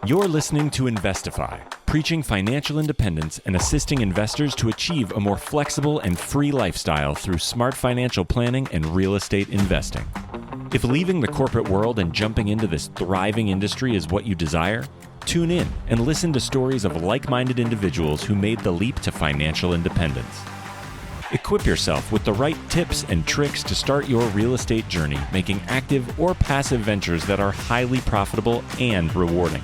You're listening to Investify, preaching financial independence and assisting investors to achieve a more flexible and free lifestyle through smart financial planning and real estate investing. If leaving the corporate world and jumping into this thriving industry is what you desire, tune in and listen to stories of like-minded individuals who made the leap to financial independence. Equip yourself with the right tips and tricks to start your real estate journey, making active or passive ventures that are highly profitable and rewarding.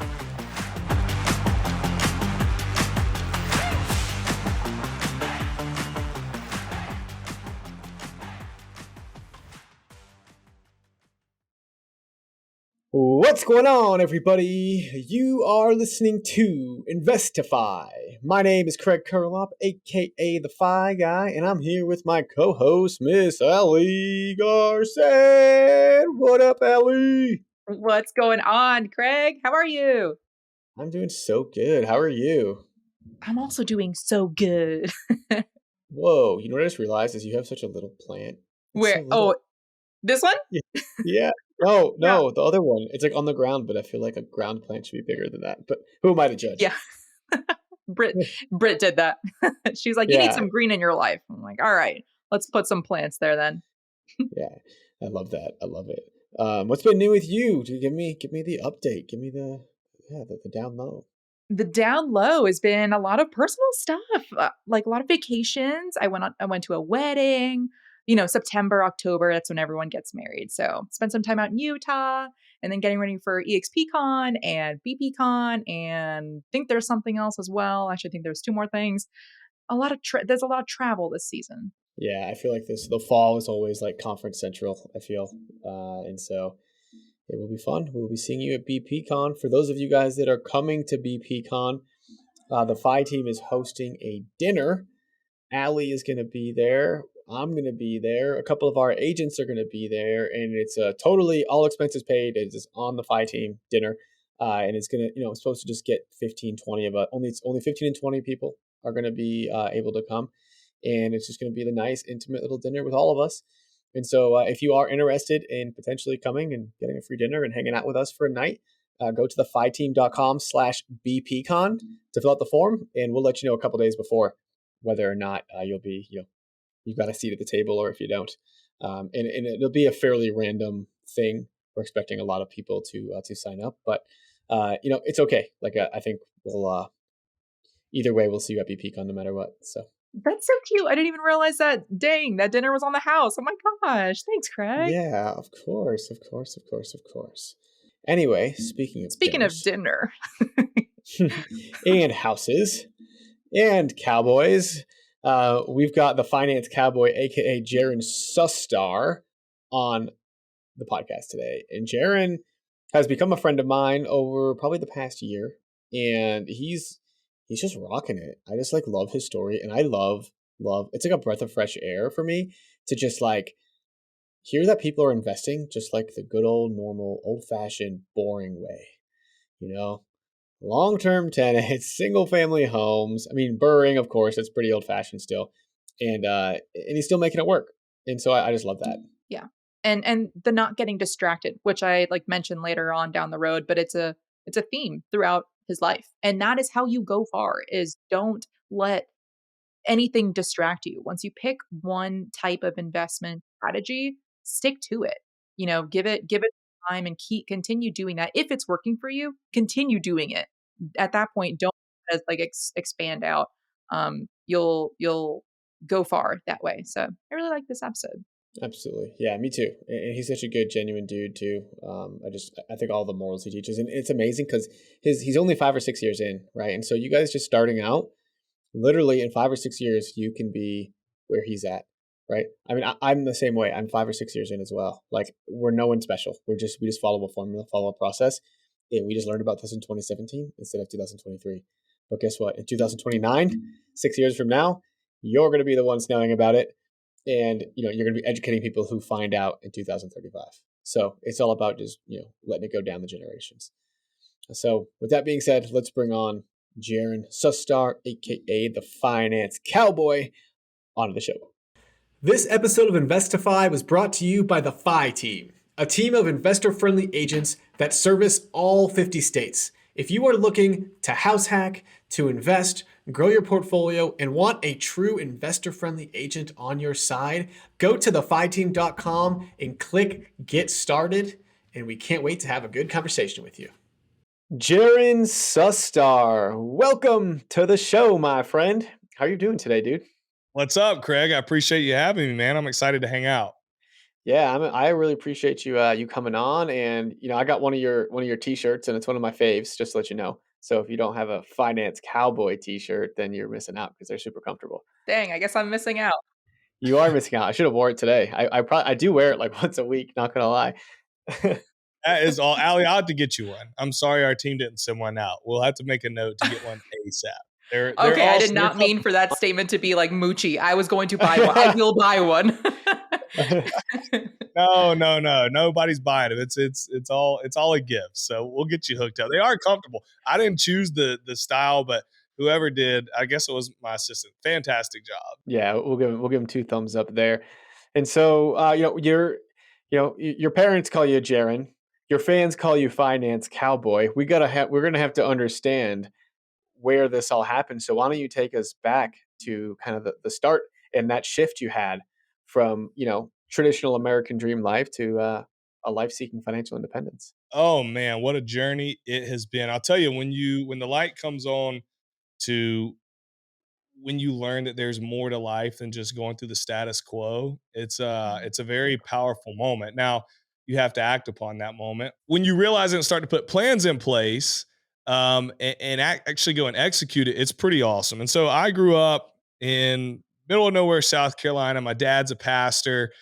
What's going on, everybody? You are listening to Investify. My name is Craig Curlop, aka the Fi Guy, and I'm here with my co-host, Miss Allie Garcet. What up, Allie? What's going on, Craig? How are you? I'm doing so good. How are you? I'm also doing so good. Whoa, you know what I just realized is you have such a little plant. It's Where? so little. Oh, this one? Yeah. No, Yeah. the other one. It's like on the ground, but I feel like a ground plant should be bigger than that. But who am I to judge? Yeah. Britt did that. She's like, you need some green in your life. I'm like, all right, let's put some plants there then. Yeah, I love that. I love it. What's been new with you? Give me the update. Give me the down low. The down low has been a lot of personal stuff, like a lot of vacations. I went to a wedding. You know, September, October, that's when everyone gets married. So spent some time out in Utah and then getting ready for EXPCon and BPCon, and think there's something else as well. Actually, I think there's two more things. There's a lot of travel this season. Yeah, I feel like the fall is always like conference central, I feel. And so it will be fun. We'll be seeing you at BPCon. For those of you guys that are coming to BPCon, the Phi team is hosting a dinner. Allie is going to be there. I'm going to be there. A couple of our agents are going to be there, and it's totally all expenses paid. It's on the Phi team dinner, and it's going to, it's supposed to just get 15, 20 of us. Only 15 and 20 people are going to be able to come, and it's just going to be the nice, intimate little dinner with all of us. And so, if you are interested in potentially coming and getting a free dinner and hanging out with us for a night, go to thephyteam.com/bpcon to fill out the form, and we'll let you know a couple days before whether or not you'll be, you've got a seat at the table, or if you don't. And it'll be a fairly random thing. We're expecting a lot of people to sign up, but it's okay. Like I think we'll either way we'll see you at BPCon no matter what. So that's so cute. I didn't even realize that. Dang, that dinner was on the house. Oh my gosh, thanks, Craig. Yeah, of course. Anyway, speaking of dinner and houses and cowboys. We've got the Finance Cowboy, aka Jaren Sustar, on the podcast today. And Jaren has become a friend of mine over probably the past year, and he's just rocking it. I just love his story, and I love it's like a breath of fresh air for me to just hear that people are investing just like the good old normal old fashioned boring way, long-term tenants, single-family homes. I mean, BRRRing, of course, it's pretty old-fashioned still, and he's still making it work. And so I just love that. Yeah, and the not getting distracted, which I mentioned later on down the road, but it's a theme throughout his life, and that is how you go far. Is don't let anything distract you. Once you pick one type of investment strategy, stick to it. Give it time and continue doing that. If it's working for you, continue doing it. At that point, don't expand out. You'll go far that way. So I really like this episode. Absolutely. Yeah, me too. And he's such a good, genuine dude too. I think all the morals he teaches, and it's amazing because he's only 5 or 6 years in, right? And so you guys just starting out, literally in 5 or 6 years, you can be where he's at. Right. I mean, I'm the same way. I'm 5 or 6 years in as well. We're no one special. We just follow a formula, follow a process. And we just learned about this in 2017 instead of 2023. But guess what? In 2029, 6 years from now, you're going to be the ones knowing about it. And, you're going to be educating people who find out in 2035. So it's all about just, letting it go down the generations. So with that being said, let's bring on Jaren Sustar, aka the Finance Cowboy, onto the show. This episode of Investify was brought to you by the Phi team, a team of investor-friendly agents that service all 50 states If you are looking to house hack, to invest, grow your portfolio, and want a true investor-friendly agent on your side, go to thefiteam.com and click Get Started, and we can't wait to have a good conversation with you. Jaren Sustar, welcome to the show, my friend. How are you doing today, dude? What's up, Craig? I appreciate you having me, man. I'm excited to hang out. Yeah, I really appreciate you coming on, and I got one of your T-shirts, and it's one of my faves. Just to let you know. So if you don't have a Finance Cowboy T-shirt, then you're missing out because they're super comfortable. Dang, I guess I'm missing out. You are missing out. I should have wore it today. I do wear it like once a week. Not gonna lie. That is all. Allie, I'll have to get you one. I'm sorry our team didn't send one out. We'll have to make a note to get one ASAP. They're Okay, I did awesome. not mean for that statement to be like Moochie. I was going to buy one. I will buy one. No. Nobody's buying them. It's all a gift. So we'll get you hooked up. They are comfortable. I didn't choose the style, but whoever did, I guess it was my assistant. Fantastic job. Yeah, we'll give him two thumbs up there. And so your parents call you Jaren. Your fans call you Finance Cowboy. We're gonna have to understand where this all happened. So why don't you take us back to kind of the start and that shift you had from, traditional American dream life to a life seeking financial independence? Oh man, what a journey it has been. I'll tell you, when the light comes on to when you learn that there's more to life than just going through the status quo, it's a very powerful moment. Now, you have to act upon that moment. When you realize it and start to put plans in place, actually go and execute it, it's pretty awesome. And so I grew up in middle of nowhere, South Carolina. My dad's a pastor.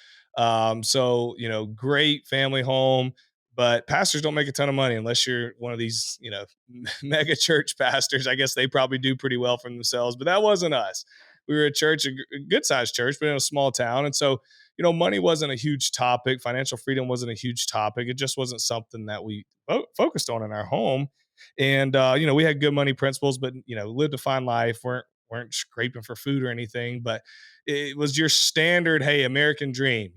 So, great family home, but pastors don't make a ton of money unless you're one of these, mega church pastors. I guess they probably do pretty well for themselves, but that wasn't us. We were a church, a good sized church, but in a small town. And so, money wasn't a huge topic. Financial freedom wasn't a huge topic. It just wasn't something that we focused on in our home. And, we had good money principles, but, lived a fine life, weren't scraping for food or anything, but it was your standard, hey, American dream,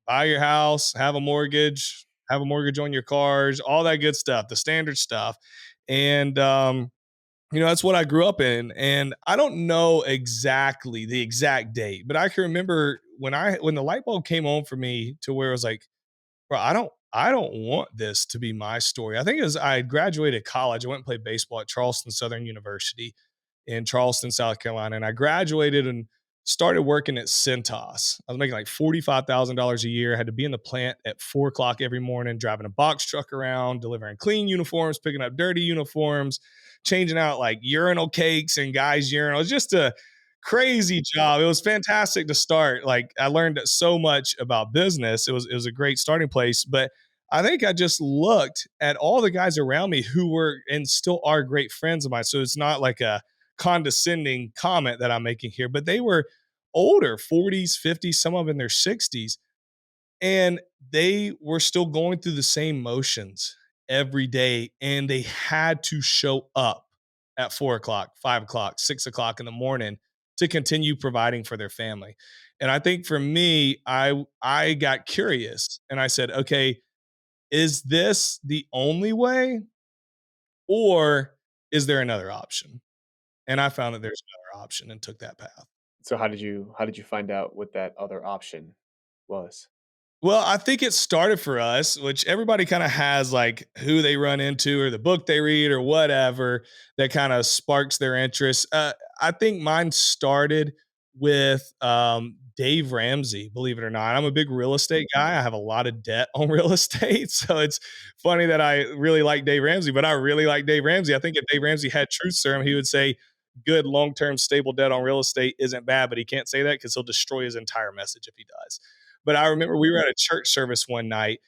buy your house, have a mortgage on your cars, all that good stuff, the standard stuff. And, that's what I grew up in. And I don't know exactly the exact date, but I can remember when the light bulb came on for me to where it was like, bro, I don't want this to be my story. I think as I graduated college, I went and played baseball at Charleston Southern University in Charleston, South Carolina. And I graduated and started working at Centos. I was making like $45,000 a year. I had to be in the plant at 4 o'clock every morning, driving a box truck around, delivering clean uniforms, picking up dirty uniforms, changing out like urinal cakes and guys' urinals. It was just a crazy job. It was fantastic to start. Like I learned so much about business. It was a great starting place, but I think I just looked at all the guys around me who were and still are great friends of mine. So it's not like a condescending comment that I'm making here, but they were older, 40s, 50s, some of them in their 60s, and they were still going through the same motions every day. And they had to show up at 4 o'clock, 5 o'clock, 6 o'clock in the morning to continue providing for their family. And I think for me, I got curious and I said, okay, is this the only way or is there another option? And I found that there's another option and took that path. So how did you find out what that other option was? Well, I think it started for us, which everybody kind of has like who they run into or the book they read or whatever that kind of sparks their interest. I think mine started with Dave Ramsey, believe it or not. I'm a big real estate guy. I have a lot of debt on real estate. So it's funny that I really like Dave Ramsey, but I really like Dave Ramsey. I think if Dave Ramsey had truth serum, he would say good long-term stable debt on real estate isn't bad, but he can't say that because he'll destroy his entire message if he does. But I remember we were at a church service one night.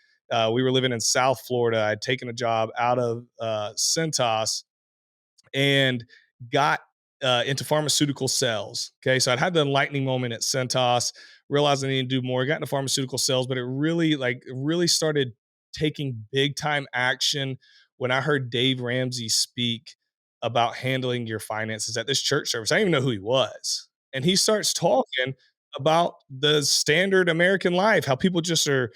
We were living in South Florida. I'd taken a job out of Centos and got into pharmaceutical sales. Okay. So I'd had the enlightening moment at Centos, realized I needed to do more, got into pharmaceutical sales, but it really started taking big time action when I heard Dave Ramsey speak about handling your finances at this church service. I didn't even know who he was. And he starts talking about the standard American life, how people just are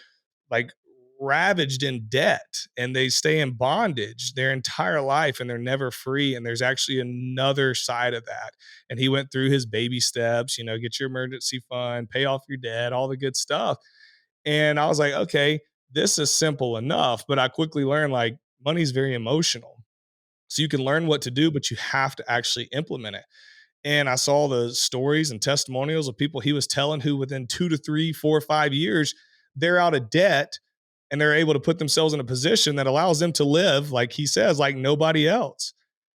like ravaged in debt and they stay in bondage their entire life and they're never free. And there's actually another side of that. And he went through his baby steps, get your emergency fund, pay off your debt, all the good stuff. And I was like, okay, this is simple enough. But I quickly learned like money's very emotional. So you can learn what to do, but you have to actually implement it. And I saw the stories and testimonials of people he was telling who within 2 to 3, 4, 5 years, they're out of debt and they're able to put themselves in a position that allows them to live, like he says, like nobody else.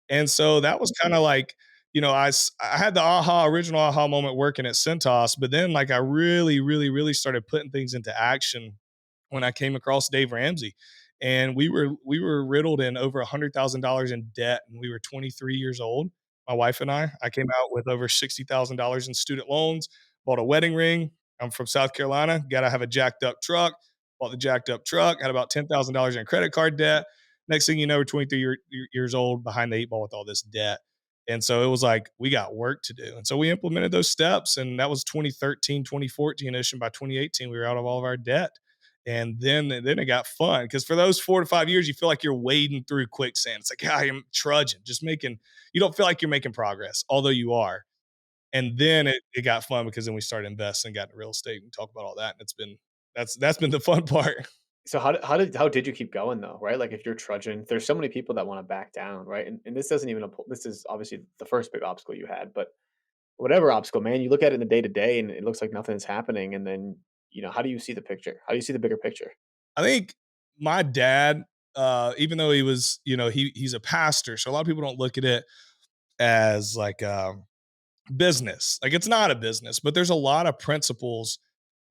And so that was kind of like, I had the original aha moment working at Centos, but then like I really, really, really started putting things into action when I came across Dave Ramsey. And we were riddled in over $100,000 in debt, and we were 23 years old. My wife and I came out with over $60,000 in student loans, bought a wedding ring. I'm from South Carolina, got to have a jacked up truck, bought the jacked up truck, had about $10,000 in credit card debt. Next thing you know, we're 23 years old behind the eight ball with all this debt. And so it was like, we got work to do. And so we implemented those steps, and that was 2013, 2014-ish. And by 2018, we were out of all of our debt. And then it got fun because for those 4 to 5 years, you feel like you're wading through quicksand. It's like, yeah, I'm trudging, you don't feel like you're making progress, although you are. And then it got fun because then we started investing, got into real estate and talk about all that. And that's been the fun part. So how did you keep going though, right? Like if you're trudging, there's so many people that want to back down, right? And this doesn't even this is obviously the first big obstacle you had, but whatever obstacle, man, you look at it in the day to day and it looks like nothing's happening. And then, how do you see the picture? How do you see the bigger picture? I think my dad, even though he was, he's a pastor, so a lot of people don't look at it as like business. Like it's not a business, but there's a lot of principles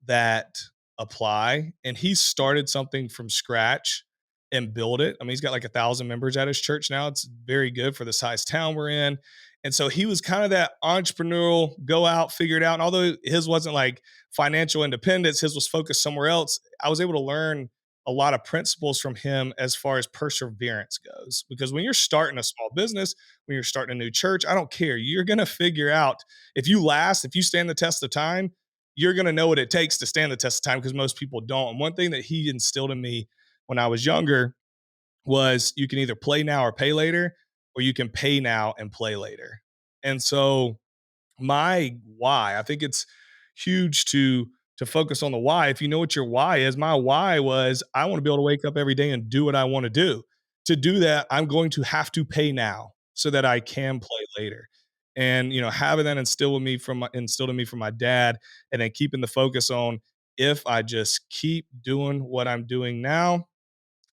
that apply. And he started something from scratch and built it. I mean, he's got like 1,000 members at his church now. It's very good for the size town we're in. And so he was kind of that entrepreneurial, go out, figure it out. And although his wasn't like financial independence, his was focused somewhere else. I was able to learn a lot of principles from him as far as perseverance goes. Because when you're starting a small business, when you're starting a new church, I don't care. You're going to figure out if you stand the test of time, you're going to know what it takes to stand the test of time because most people don't. And one thing that he instilled in me when I was younger was you can either play now or pay later, or you can pay now and play later. And so my why, I think it's huge to focus on the why. If you know what your why is, my why was I want to be able to wake up every day and do what I want to do. To do that, I'm going to have to pay now so that I can play later. And having that instilled in me from my dad, and then keeping the focus on if I just keep doing what I'm doing now,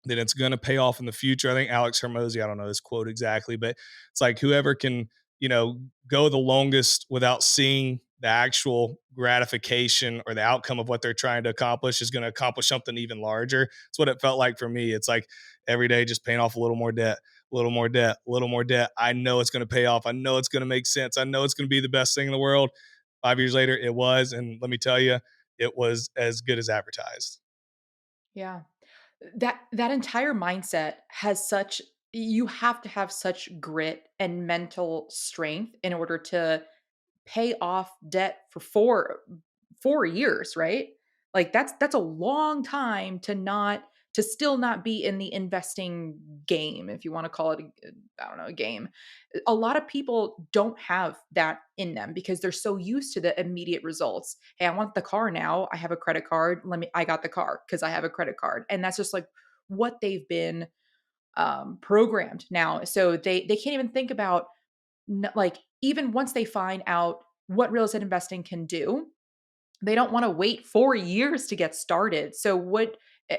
then it's going to pay off in the future. I think Alex Hermosi, I don't know this quote exactly, but it's like whoever can, go the longest without seeing the actual gratification or the outcome of what they're trying to accomplish is going to accomplish something even larger. It's what it felt like for me. It's like every day just paying off a little more debt, a little more debt, a little more debt. I know it's going to pay off. I know it's going to make sense. I know it's going to be the best thing in the world. 5 years later, it was. And let me tell you, it was as good as advertised. Yeah. That entire mindset has such you have to have such grit and mental strength in order to pay off debt for 4 years, right? Like that's a long time to still not be in the investing game, if you want to call it I don't know, a game. A lot of people don't have that in them because they're so used to the immediate results. Hey, I want the car now. I have a credit card. I got the car because I have a credit card. And that's just like what they've been programmed now. So they can't even think about like even once they find out what real estate investing can do, they don't want to wait 4 years to get started. So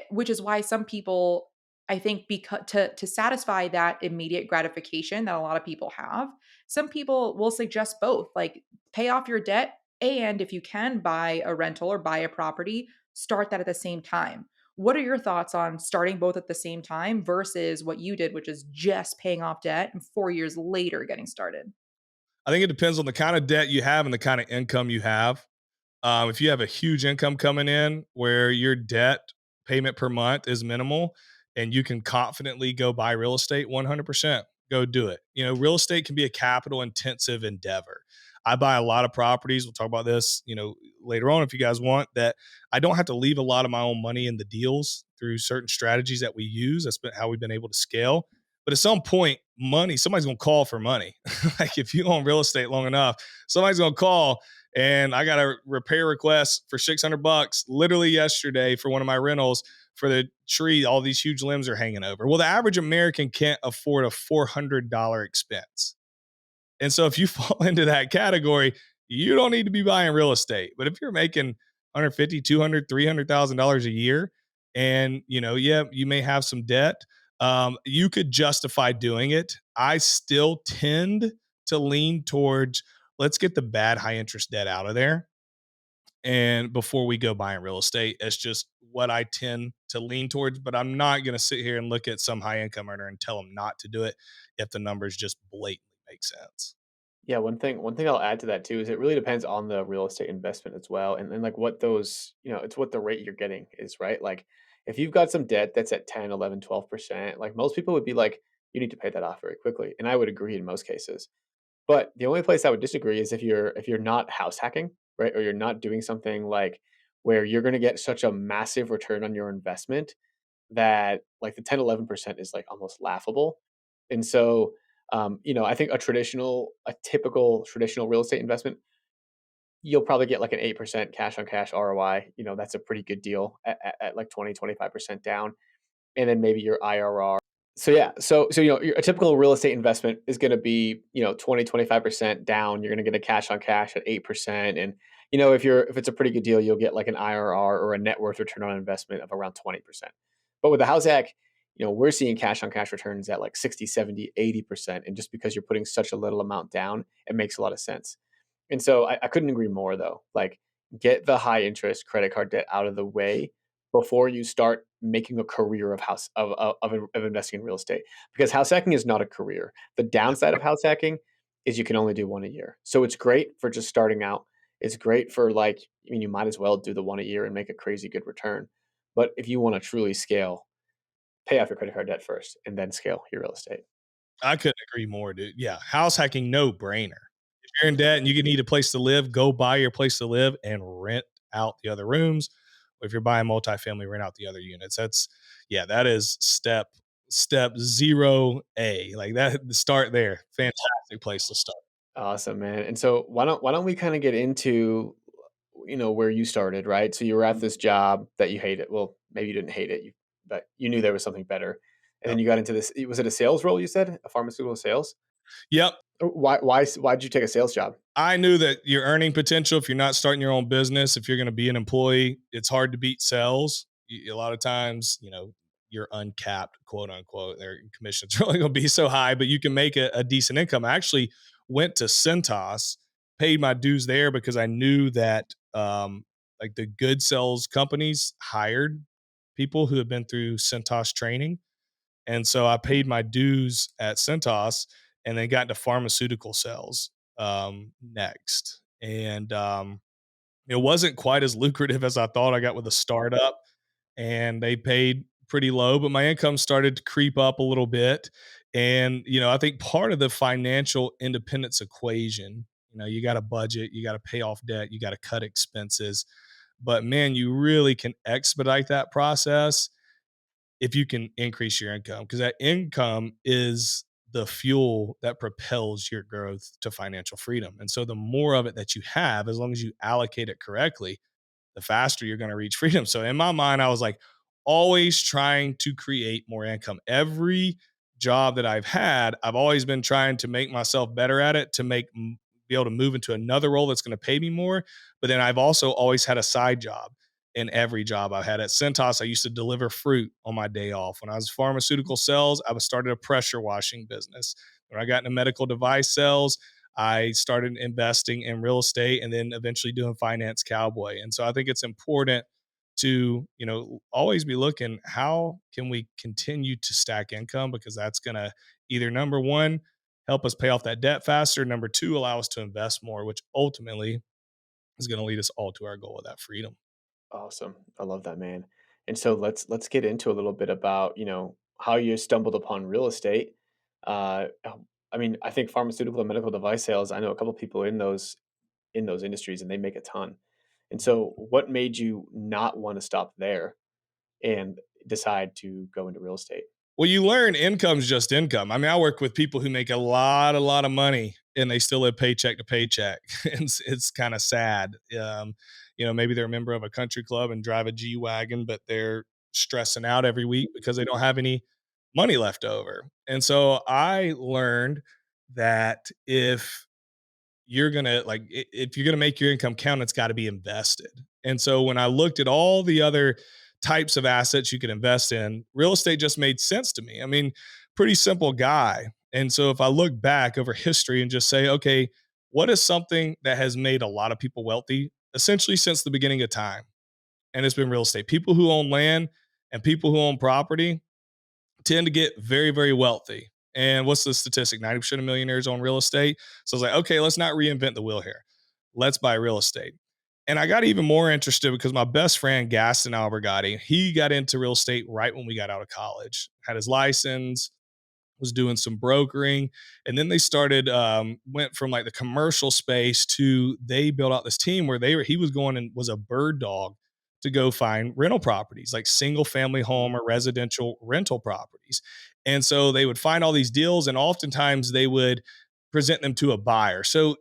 which is why some people, I think, because to satisfy that immediate gratification that a lot of people have, some people will suggest both, like pay off your debt, and if you can buy a rental or buy a property, start that at the same time. What are your thoughts on starting both at the same time versus what you did, which is just paying off debt and 4 years later getting started? I think it depends on the kind of debt you have and the kind of income you have. If you have a huge income coming in where your debt payment per month is minimal and you can confidently go buy real estate, 100% go do it. Real estate can be a capital intensive endeavor. I buy a lot of properties. We'll talk about this, later on if you guys want, that I don't have to leave a lot of my own money in the deals through certain strategies that we use. That's been how we've been able to scale. But at some point, somebody's going to call for money. Like if you own real estate long enough, somebody's going to call, and I got a repair request for $600 literally yesterday for one of my rentals for the tree. All these huge limbs are hanging over. Well, the average American can't afford a $400 expense. And so if you fall into that category, you don't need to be buying real estate. But if you're making 150, 200, $300,000 a year, and you may have some debt, you could justify doing it. I still tend to lean towards, let's get the bad high interest debt out of there. And before we go buying real estate, it's just what I tend to lean towards. But I'm not going to sit here and look at some high income earner and tell them not to do it if the numbers just blatantly make sense. Yeah, one thing I'll add to that too is it really depends on the real estate investment as well. And like what those, it's what the rate you're getting is, right? Like if you've got some debt that's at 10, 11, 12%, like most people would be like, you need to pay that off very quickly. And I would agree in most cases. But the only place I would disagree is if you're not house hacking, right? Or you're not doing something like where you're going to get such a massive return on your investment that like the 10, 11% is like almost laughable. And so, I think a typical traditional real estate investment, you'll probably get like an 8% cash on cash ROI. That's a pretty good deal at like 20, 25% down. And then maybe your IRR. So yeah, a typical real estate investment is going to be 20, 25% down. You're going to get a cash on cash at 8%, and if it's a pretty good deal, you'll get like an IRR or a net worth return on investment of around 20%. But with the house hack, we're seeing cash on cash returns at like 60, 70, 80%, and just because you're putting such a little amount down, it makes a lot of sense. And so I couldn't agree more though. Like get the high interest credit card debt out of the way before you start making a career of investing in real estate, because house hacking is not a career. The downside of house hacking is you can only do one a year. So it's great for just starting out. It's great for you might as well do the one a year and make a crazy good return. But if you want to truly scale, pay off your credit card debt first and then scale your real estate. I couldn't agree more, dude. Yeah, house hacking, no brainer. If you're in debt and you need a place to live, go buy your place to live and rent out the other rooms. Or if you're buying multifamily, rent out the other units. That is step 0A. Like that, start there. Fantastic place to start. Awesome, man. And so why don't we kind of get into where you started, right? So you were at this job that you hated. Well, maybe you didn't hate it, but you knew there was something better. And then you got into this. Was it a sales role? You said a pharmaceutical sales. Yep. Why did you take a sales job? I knew that your earning potential, if you're not starting your own business, if you're going to be an employee, it's hard to beat sales. A lot of times, you're uncapped, quote unquote. Their commission's really going to be so high, but you can make a decent income. I actually went to Cintas, paid my dues there because I knew that like the good sales companies hired people who had been through Cintas training. And so I paid my dues at Cintas and then got into pharmaceutical sales next. And it wasn't quite as lucrative as I thought. I got with a startup and they paid pretty low, but my income started to creep up a little bit. And, I think part of the financial independence equation, you got to budget, you got to pay off debt, you got to cut expenses. But man, you really can expedite that process if you can increase your income, because that income is the fuel that propels your growth to financial freedom. And so the more of it that you have, as long as you allocate it correctly, the faster you're going to reach freedom. So in my mind, I was like always trying to create more income. Every job that I've had, I've always been trying to make myself better at it, to be able to move into another role that's going to pay me more. But then I've also always had a side job in every job I've had. At Cintas, I used to deliver fruit on my day off. When I was pharmaceutical sales, I started a pressure washing business. When I got into medical device sales, I started investing in real estate and then eventually doing Finance Cowboy. And so I think it's important to, always be looking, how can we continue to stack income? Because that's going to either, number one, help us pay off that debt faster. Number two, allow us to invest more, which ultimately is going to lead us all to our goal of that freedom. Awesome. I love that, man. And so let's get into a little bit about, how you stumbled upon real estate. I think pharmaceutical and medical device sales, I know a couple of people in those industries and they make a ton. And so what made you not want to stop there? And, decide to go into real estate? Well, you learn income's just income. I mean, I work with people who make a lot of money and they still live paycheck to paycheck. It's kind of sad. Maybe they're a member of a country club and drive a G Wagon, but they're stressing out every week because they don't have any money left over. And so I learned that if you're gonna make your income count, it's got to be invested. And so when I looked at all the other types of assets you could invest in, real estate just made sense to me. I mean, pretty simple guy. And so if I look back over history and just say, okay, what is something that has made a lot of people wealthy essentially since the beginning of time? And it's been real estate. People who own land and people who own property tend to get very, very wealthy. And what's the statistic? 90% of millionaires own real estate. So I was like, okay, let's not reinvent the wheel here. Let's buy real estate. And I got even more interested because my best friend, Gaston Albergati, he got into real estate right when we got out of college, had his license, was doing some brokering, and then they started went from like the commercial space to they built out this team where he was going and was a bird dog to go find rental properties like single family home or residential rental properties. And so they would find all these deals and oftentimes they would present them to a buyer. So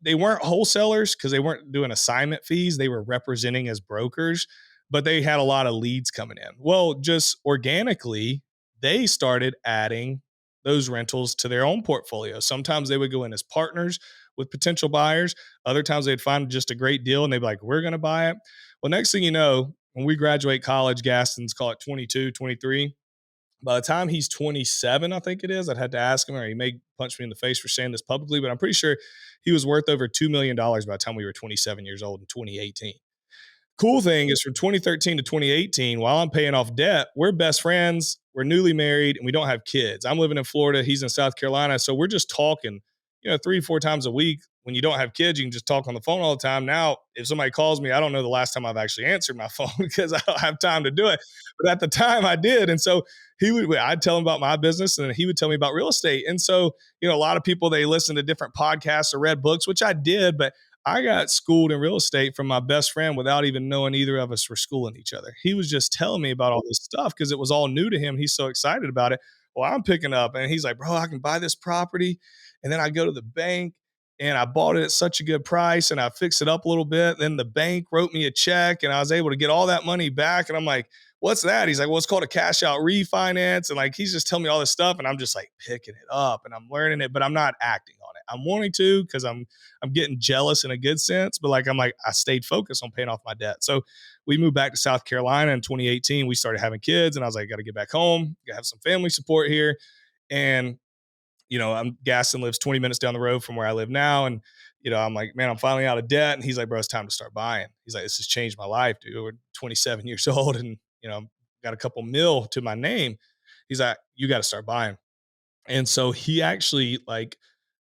they weren't wholesalers because they weren't doing assignment fees, they were representing as brokers, but they had a lot of leads coming in. Well, just organically they started adding those rentals to their own portfolio. Sometimes they would go in as partners with potential buyers. Other times they'd find just a great deal and they'd be like, we're going to buy it. Well, next thing you know, when we graduate college, Gaston's call it 22, 23. By the time he's 27, I think it is, I'd had to ask him, or he may punch me in the face for saying this publicly, but I'm pretty sure he was worth over $2 million by the time we were 27 years old in 2018. Cool thing is from 2013 to 2018, while I'm paying off debt, we're best friends, we're newly married, and we don't have kids. I'm living in Florida, he's in South Carolina. So we're just talking, 3-4 times a week. When you don't have kids, you can just talk on the phone all the time. Now, if somebody calls me, I don't know the last time I've actually answered my phone because I don't have time to do it. But at the time I did. And so I'd tell him about my business and he would tell me about real estate. And so, a lot of people, they listen to different podcasts or read books, which I did, but I got schooled in real estate from my best friend without even knowing either of us were schooling each other. He was just telling me about all this stuff because it was all new to him. He's so excited about it. Well, I'm picking up and he's like, bro, I can buy this property. And then I go to the bank and I bought it at such a good price and I fixed it up a little bit. Then the bank wrote me a check and I was able to get all that money back. And I'm like, what's that? He's like, well, it's called a cash out refinance. And like, he's just telling me all this stuff. And I'm just like picking it up and I'm learning it, but I'm not acting on it. I'm wanting to, because I'm getting jealous in a good sense, but I'm like, I stayed focused on paying off my debt. So we moved back to South Carolina in 2018. We started having kids and I was like, got to get back home, got to have some family support here. And, Gaston lives 20 minutes down the road from where I live now. And, I'm like, man, I'm finally out of debt. And he's like, bro, it's time to start buying. He's like, this has changed my life, dude. We're 27 years old and, got a couple mil to my name. He's like, you got to start buying. And so he actually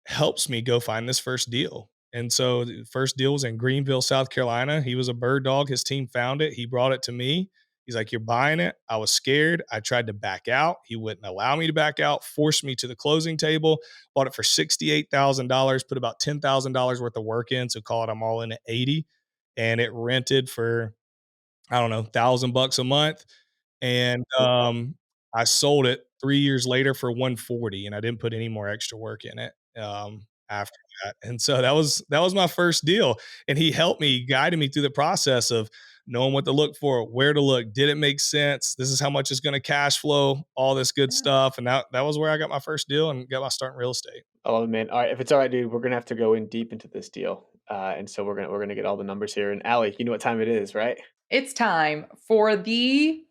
helps me go find this first deal. And so the first deal was in Greenville, South Carolina. He was a bird dog. His team found it. He brought it to me. He's like, you're buying it. I was scared. I tried to back out. He wouldn't allow me to back out, forced me to the closing table, bought it for $68,000, put about $10,000 worth of work in. So call it, I'm all in at 80. And it rented for, I don't know, $1,000 a month. And I sold it 3 years later for 140, and I didn't put any more extra work in it after that. And so that was my first deal. And he helped me, guided me through the process of knowing what to look for, where to look, did it make sense? This is how much it's going to cash flow, all this good stuff. And that was where I got my first deal and got my start in real estate. I love it, man. All right, if it's all right, dude, we're gonna have to go in deep into this deal, and so we're gonna get all the numbers here. And Allie, you know what time it is, right? It's time for the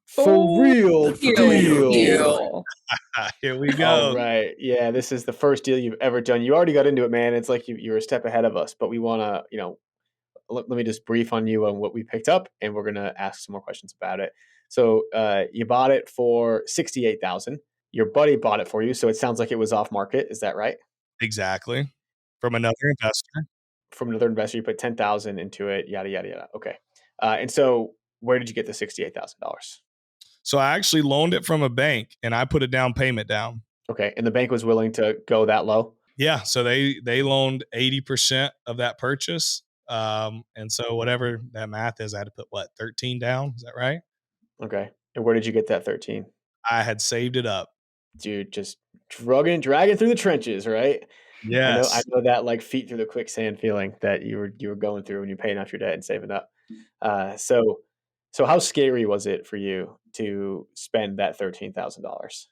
For real deal. Here we go. All right, yeah, this is the first deal you've ever done. You already got into it, man. It's like you were a step ahead of us, but we want to, let me just brief on you on what we picked up, and we're gonna ask some more questions about it. So, you bought it for $68,000. Your buddy bought it for you, so it sounds like it was off market. Is that right? Exactly. From another investor. From another investor, you put 10,000 into it. Yada yada yada. Okay, and so where did you get the $68,000? So I actually loaned it from a bank and I put a down payment down. Okay, and the bank was willing to go that low? Yeah, so they loaned 80% of that purchase. And so whatever that math is, I had to put 13 down. Is that right? Okay. And where did you get that 13? I had saved it up. Dude, just dragging through the trenches, right? I Yes. know that like feet through the quicksand feeling that you were going through when you're paying off your debt and saving up. So how scary was it for you to spend that $13,000?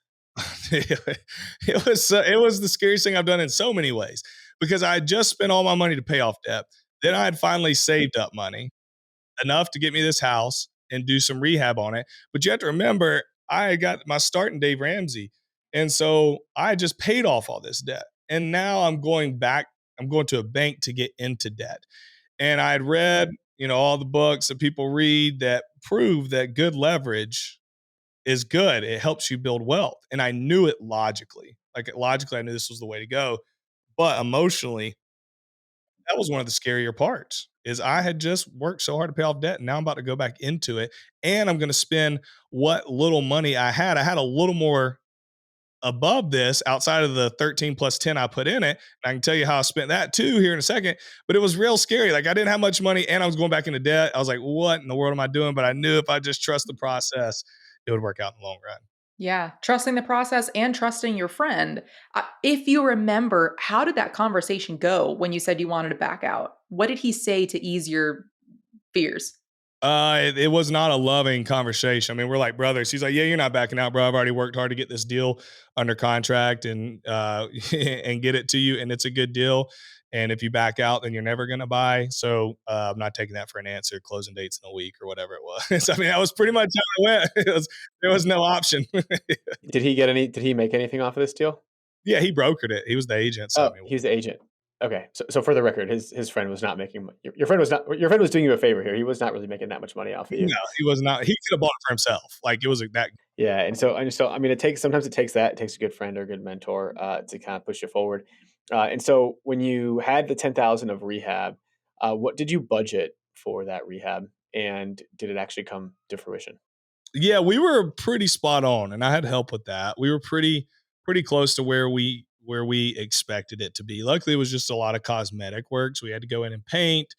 It was the scariest thing I've done in so many ways because I had just spent all my money to pay off debt. Then I had finally saved up money enough to get me this house and do some rehab on it. But you have to remember, I got my start in Dave Ramsey. And so I just paid off all this debt. And now I'm going to a bank to get into debt. And I had read, all the books that people read that prove that good leverage is good. It helps you build wealth. And I knew it logically. Like logically, I knew this was the way to go. But emotionally, that was one of the scarier parts is I had just worked so hard to pay off debt. And now I'm about to go back into it. And I'm going to spend what little money I had. I had a little more above this outside of the 13 plus 10 I put in it. And I can tell you how I spent that too here in a second, but it was real scary. Like I didn't have much money and I was going back into debt. I was like, what in the world am I doing? But I knew if I just trust the process, it would work out in the long run. Yeah, trusting the process and trusting your friend. If you remember, how did that conversation go when you said you wanted to back out? What did he say to ease your fears? It was not a loving conversation. I mean, we're like brothers. He's like, "Yeah, you're not backing out, bro. I've already worked hard to get this deal under contract and and get it to you, and it's a good deal. And if you back out, then you're never gonna buy. So I'm not taking that for an answer. Closing dates in a week or whatever it was. I mean, that was pretty much how it went. There was no option. Did he make anything off of this deal? Yeah, he brokered it. He was the agent. So I Oh, mean, he's the agent. Okay. So for the record, his friend was not making your friend was not your friend was doing you a favor here. He was not really making that much money off of you. no, he was not. He could have bought it for himself. Like it was that. Yeah, and so I mean, sometimes it takes a good friend or a good mentor to kind of push you forward. And so when you had the 10,000 of rehab, what did you budget for that rehab, and did it actually come to fruition? Yeah, we were pretty spot on, and I had help with that. We were pretty close to where we expected it to be. Luckily, it was just a lot of cosmetic work, so we had to go in and paint,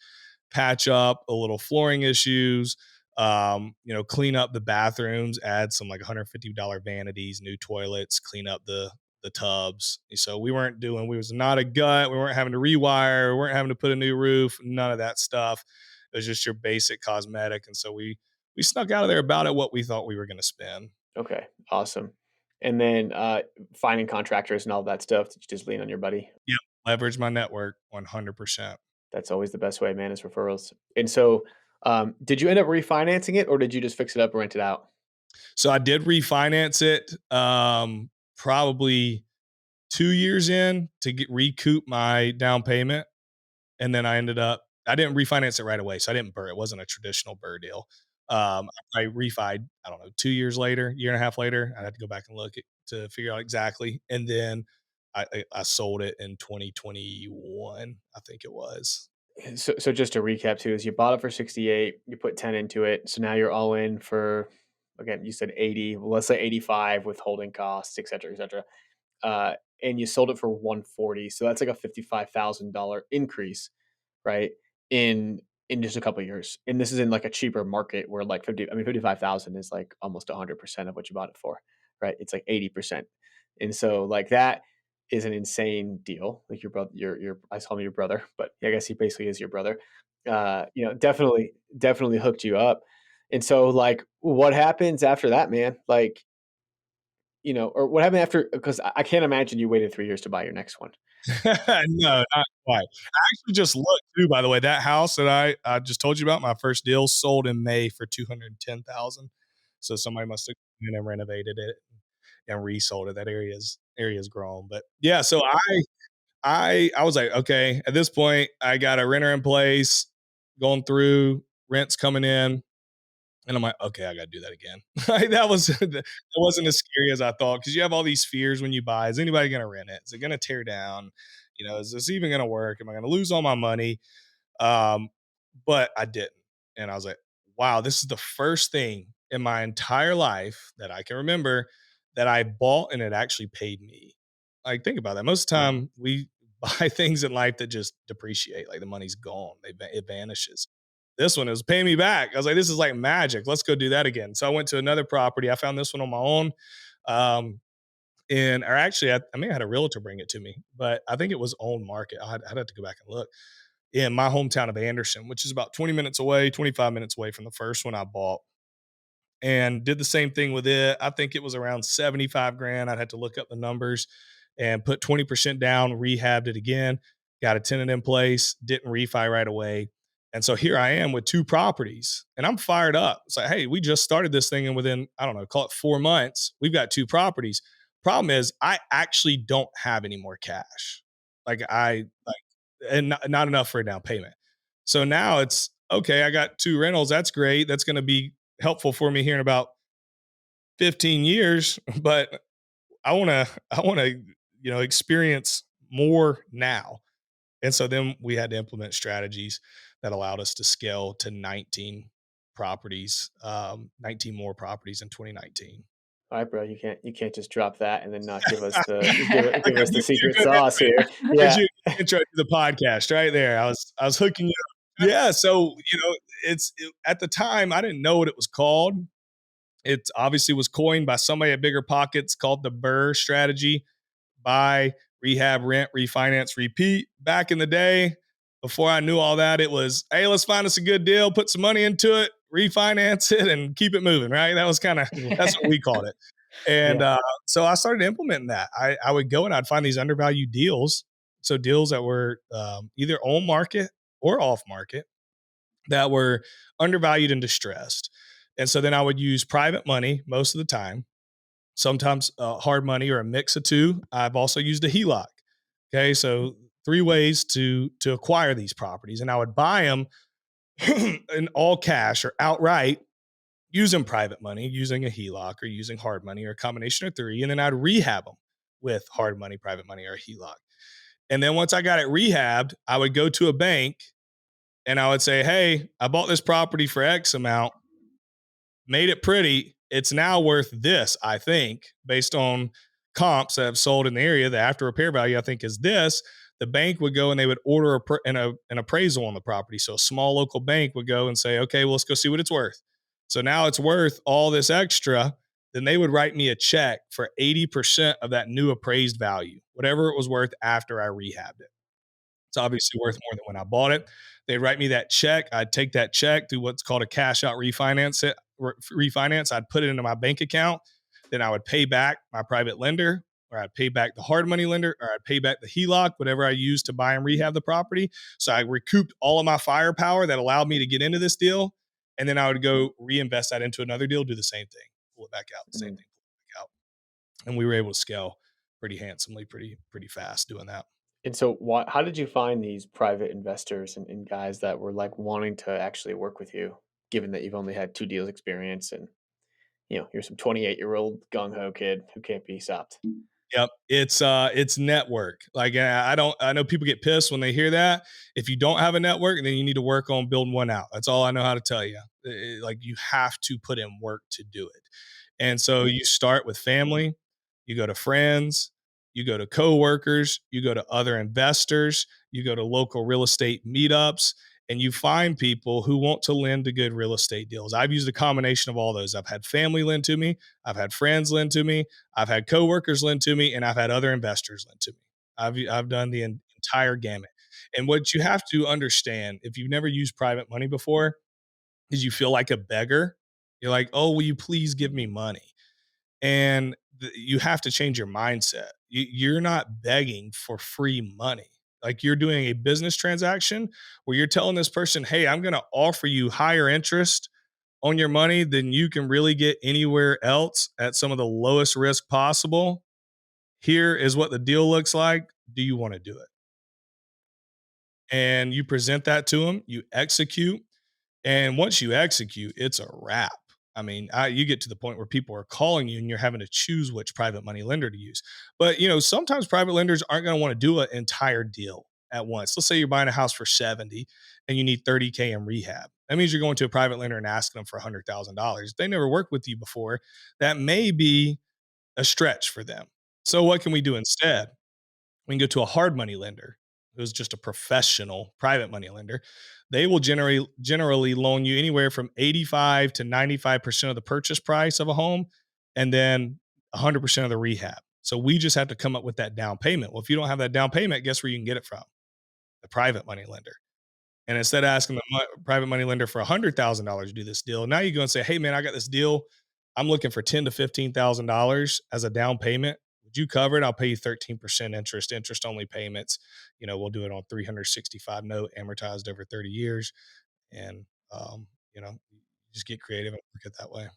patch up a little flooring issues, clean up the bathrooms, add some like $150 vanities, new toilets, clean up the tubs. So we was not a gut. We weren't having to rewire. We weren't having to put a new roof. None of that stuff. It was just your basic cosmetic. And so we snuck out of there about at what we thought we were going to spend. Okay, awesome. And then finding contractors and all that stuff. Did you just lean on your buddy? Yeah, leverage my network 100%. That's always the best way, man, is referrals. And so, did you end up refinancing it, or did you just fix it up and rent it out? So I did refinance it probably 2 years in to recoup my down payment. And then I didn't refinance it right away. So I didn't BRRR. It wasn't a traditional BRRR deal. I refied, I don't know, 2 years later, year and a half later. I had to go back and look to figure out exactly. And then I sold it in 2021, I think it was. So just to recap too, is you bought it for 68, you put 10 into it. So now you're all in for, again, you said 80, well, let's say 85 with holding costs, et cetera, et cetera. And you sold it for 140. So that's like a $55,000 increase, right? In just a couple of years. And this is in like a cheaper market where like 55,000 is like almost 100% of what you bought it for, right? It's like 80%. And so like that is an insane deal. Like your brother, I call him your brother, but I guess he basically is your brother. Definitely hooked you up. And so like, what happens after that, man? Like, or what happened after? Because I can't imagine you waited 3 years to buy your next one. No, not quite. I actually just looked too, by the way, that house that I just told you about, my first deal sold in May for 210,000. So somebody must have come in and renovated it and resold it. That area's grown. But yeah, so I was like, okay, at this point, I got a renter in place, going through, rents coming in. And I'm like, okay, I got to do that again. That wasn't as scary as I thought because you have all these fears when you buy. Is anybody going to rent it? Is it going to tear down? Is this even going to work? Am I going to lose all my money? Um, but I didn't, and I was like, wow, this is the first thing in my entire life that I can remember that I bought and it actually paid me. Like, think about that. Most of the time, we buy things in life that just depreciate. Like the money's gone; it vanishes. this one is paying me back. I was like, this is like magic. Let's go do that again. So I went to another property. I found this one on my own. Or actually, I may have had a realtor bring it to me, but I think it was on market. I'd have to go back and look. In my hometown of Anderson, which is about 20 minutes away, 25 minutes away from the first one I bought, and did the same thing with it. I think it was around 75 grand. I'd have to look up the numbers and put 20% down, rehabbed it again, got a tenant in place, didn't refi right away. And so here I am with two properties and I'm fired up. It's like, hey, we just started this thing and within, I don't know, call it 4 months, we've got two properties. Problem is, I actually don't have any more cash. And not enough for a down payment. So now it's okay. I got two rentals. That's great. That's going to be helpful for me here in about 15 years. But I want to, experience more now. And so then we had to implement strategies that allowed us to scale to 19 properties, 19 more properties in 2019. All right, bro. You can't just drop that and then not give us the give us the secret sauce here. Yeah. You intro to the podcast right there. I was hooking you up. Yeah. So at the time I didn't know what it was called. It obviously was coined by somebody at Bigger Pockets called the BRRR strategy: buy, rehab, rent, refinance, repeat. Back in the day, before I knew all that, it was, hey, let's find us a good deal, put some money into it, refinance it, and keep it moving, right? That was that's what we called it. And so I started implementing that. I would go and I'd find these undervalued deals. So deals that were either on market or off market that were undervalued and distressed. And so then I would use private money most of the time, sometimes hard money or a mix of two. I've also used a HELOC. Okay. So 3 ways to acquire these properties. And I would buy them in all cash or outright, using private money, using a HELOC or using hard money or a combination of 3. And then I'd rehab them with hard money, private money, or a HELOC. And then once I got it rehabbed, I would go to a bank and I would say, hey, I bought this property for X amount, made it pretty. It's now worth this, I think, based on comps that have sold in the area. The after repair value, I think, is this. The bank would go and they would order an appraisal on the property. So a small local bank would go and say, okay, well, let's go see what it's worth. So now it's worth all this extra. Then they would write me a check for 80% of that new appraised value, whatever it was worth after I rehabbed it. It's obviously worth more than when I bought it. They'd write me that check. I'd take that check through what's called a cash out refinance. I'd put it into my bank account. Then I would pay back my private lender, or I'd pay back the hard money lender, or I'd pay back the HELOC, whatever I used to buy and rehab the property. So I recouped all of my firepower that allowed me to get into this deal. And then I would go reinvest that into another deal, do the same thing, pull it back out, the same thing, pull it back out. And we were able to scale pretty handsomely, pretty fast doing that. And so how did you find these private investors and guys that were like wanting to actually work with you, given that you've only had 2 deals experience and, you're some 28-year-old gung-ho kid who can't be stopped? Yep. It's network. Like I know people get pissed when they hear that. If you don't have a network, then you need to work on building one out. That's all I know how to tell you. Like you have to put in work to do it. And so you start with family, you go to friends, you go to coworkers, you go to other investors, you go to local real estate meetups, and you find people who want to lend to good real estate deals. I've used a combination of all those. I've had family lend to me. I've had friends lend to me. I've had coworkers lend to me, and I've had other investors lend to me. I've done the entire gamut. And what you have to understand, if you've never used private money before, is you feel like a beggar. You're like, oh, will you please give me money? And you have to change your mindset. You're not begging for free money. Like you're doing a business transaction where you're telling this person, hey, I'm going to offer you higher interest on your money than you can really get anywhere else at some of the lowest risk possible. Here is what the deal looks like. Do you want to do it? And you present that to them, you execute. And once you execute, it's a wrap. I mean, you get to the point where people are calling you and you're having to choose which private money lender to use. But, sometimes private lenders aren't going to want to do an entire deal at once. Let's say you're buying a house for 70 and you need 30K in rehab. That means you're going to a private lender and asking them for $100,000. If they never worked with you before, that may be a stretch for them. So what can we do instead? We can go to a hard money lender. who's just a professional private money lender, they will generally loan you anywhere from 85 to 95% of the purchase price of a home, and then 100% of the rehab. So we just have to come up with that down payment. Well, if you don't have that down payment, guess where you can get it from? The private money lender. And instead of asking the private money lender for $100,000 to do this deal, now you go and say, "Hey, man, I got this deal. I'm looking for $10,000 to $15,000 as a down payment. Would you cover it? I'll pay you 13% interest only payments. We'll do it on 365 note, amortized over 30 years, and just get creative and look at it that way."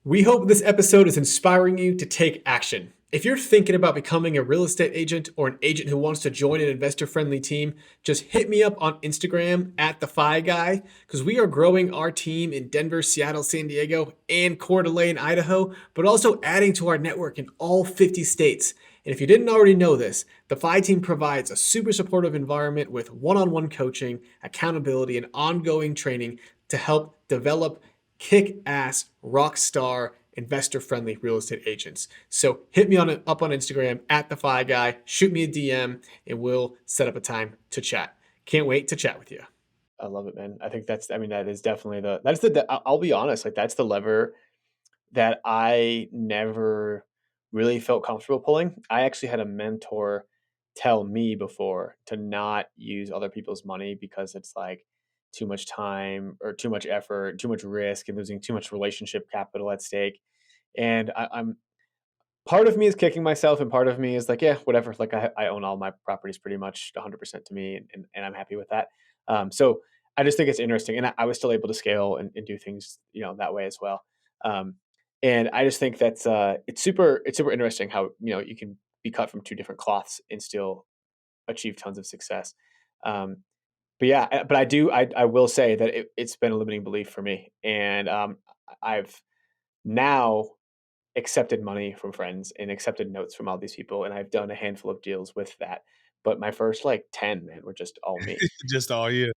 We hope this episode is inspiring you to take action. If you're thinking about becoming a real estate agent or an agent who wants to join an investor-friendly team, just hit me up on Instagram at the Fi Guy, because we are growing our team in Denver, Seattle, San Diego, and Coeur d'Alene, Idaho, but also adding to our network in all 50 states. And if you didn't already know this, the Fi team provides a super supportive environment with one-on-one coaching, accountability, and ongoing training to help develop kick-ass, rock star, investor-friendly real estate agents. So hit me up on Instagram at the Fi Guy, shoot me a DM, and we'll set up a time to chat. Can't wait to chat with you. I love it, man. I think that is definitely I'll be honest, like that's the lever that I never really felt comfortable pulling. I actually had a mentor tell me before to not use other people's money because it's like too much time or too much effort, too much risk, and losing too much relationship capital at stake. And I'm part of me is kicking myself, and part of me is like, yeah, whatever. Like I own all my properties pretty much 100% to me, and I'm happy with that. So I just think it's interesting, and I was still able to scale and do things, that way as well. Um, and I just think that's it's super interesting how you can be cut from two different cloths and still achieve tons of success. Um, but yeah, but I will say that it's been a limiting belief for me, and I've now accepted money from friends and accepted notes from all these people, and I've done a handful of deals with that. But my first like 10, man, were just all me. Just all you.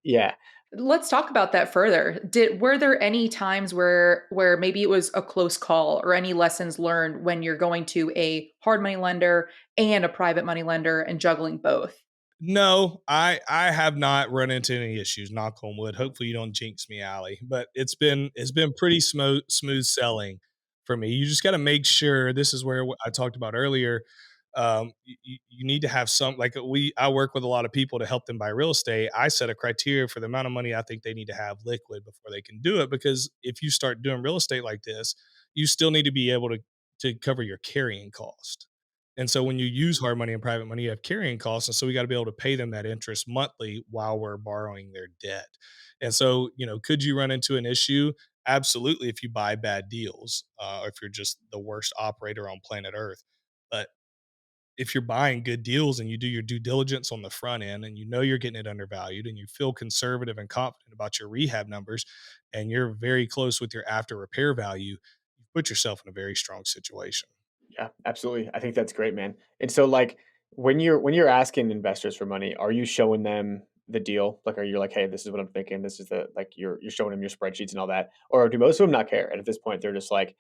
Yeah. Let's talk about that further. Were there any times where maybe it was a close call, or any lessons learned when you're going to a hard money lender and a private money lender and juggling both? No, I have not run into any issues. Knock on wood. Hopefully, you don't jinx me, Allie. But it's been pretty smooth selling for me. You just got to make sure. This is where I talked about earlier. You need to have some, like I work with a lot of people to help them buy real estate. I set a criteria for the amount of money I think they need to have liquid before they can do it. Because if you start doing real estate like this, you still need to be able to cover your carrying cost. And so when you use hard money and private money, you have carrying costs. And so we got to be able to pay them that interest monthly while we're borrowing their debt. And so, could you run into an issue? Absolutely, if you buy bad deals, or if you're just the worst operator on planet Earth. But if you're buying good deals and you do your due diligence on the front end, and you're getting it undervalued, and you feel conservative and confident about your rehab numbers, and you're very close with your after repair value, you put yourself in a very strong situation. Yeah, absolutely. I think that's great, man. And so like when you're asking investors for money, are you showing them the deal? Like are you like, hey, this is what I'm thinking. This is the like you're showing them your spreadsheets and all that. Or do most of them not care? And at this point they're just like,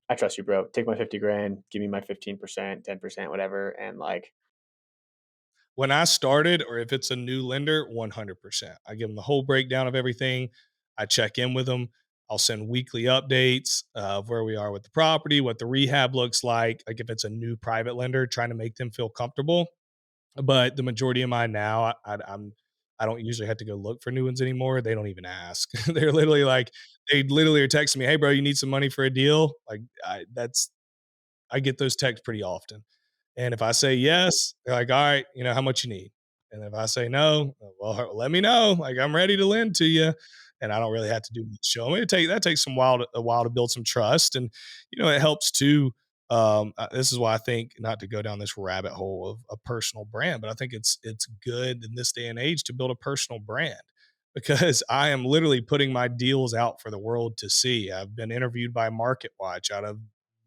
I trust you, bro. Take my 50 grand, give me my 15%, 10%, whatever. And like, When I started, or if it's a new lender, 100%. I give them the whole breakdown of everything. I check in with them. I'll send weekly updates of where we are with the property, what the rehab looks like. Like if it's a new private lender, trying to make them feel comfortable. But the majority of mine now, I don't usually have to go look for new ones anymore. They don't even ask. They're literally like, they literally are texting me, "Hey, bro, you need some money for a deal?" Like I get those texts pretty often. And if I say yes, they're like, "All right, how much you need?" And if I say no, well, let me know. Like I'm ready to lend to you. And I don't really have to do much show me. That takes a while to build some trust. And it helps too. This is why I think, not to go down this rabbit hole of a personal brand, but I think it's good in this day and age to build a personal brand, because I am literally putting my deals out for the world to see. I've been interviewed by Market Watch out of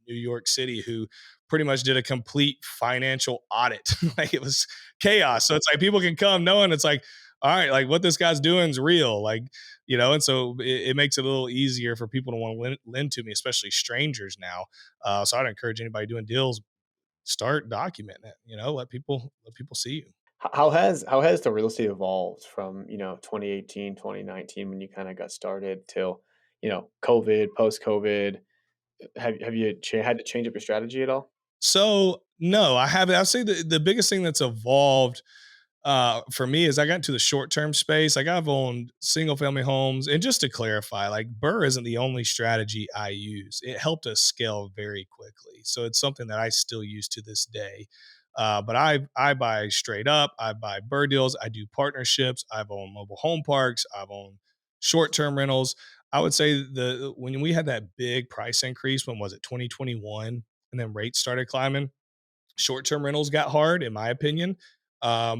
New York City, who pretty much did a complete financial audit. Like it was chaos. So it's like people can come knowing it's like, all right, like what this guy's doing is real. Like, and so it makes it a little easier for people to want to lend to me, especially strangers now. So I'd encourage anybody doing deals, start documenting it, let people see you. How has the real estate evolved from, 2018, 2019 when you kind of got started till, COVID, post-COVID? Have you had to change up your strategy at all? So no, I haven't. I'll say the biggest thing that's evolved for me is I got into the short term space. Like I've owned single family homes, and just to clarify, like BRRR isn't the only strategy I use. It helped us scale very quickly, so it's something that I still use to this day. But I buy straight up. I buy BRRRR deals. I do partnerships. I've owned mobile home parks. I've owned short term rentals. I would say the when we had that big price increase, when was it 2021, and then rates started climbing, short-term rentals got hard, in my opinion,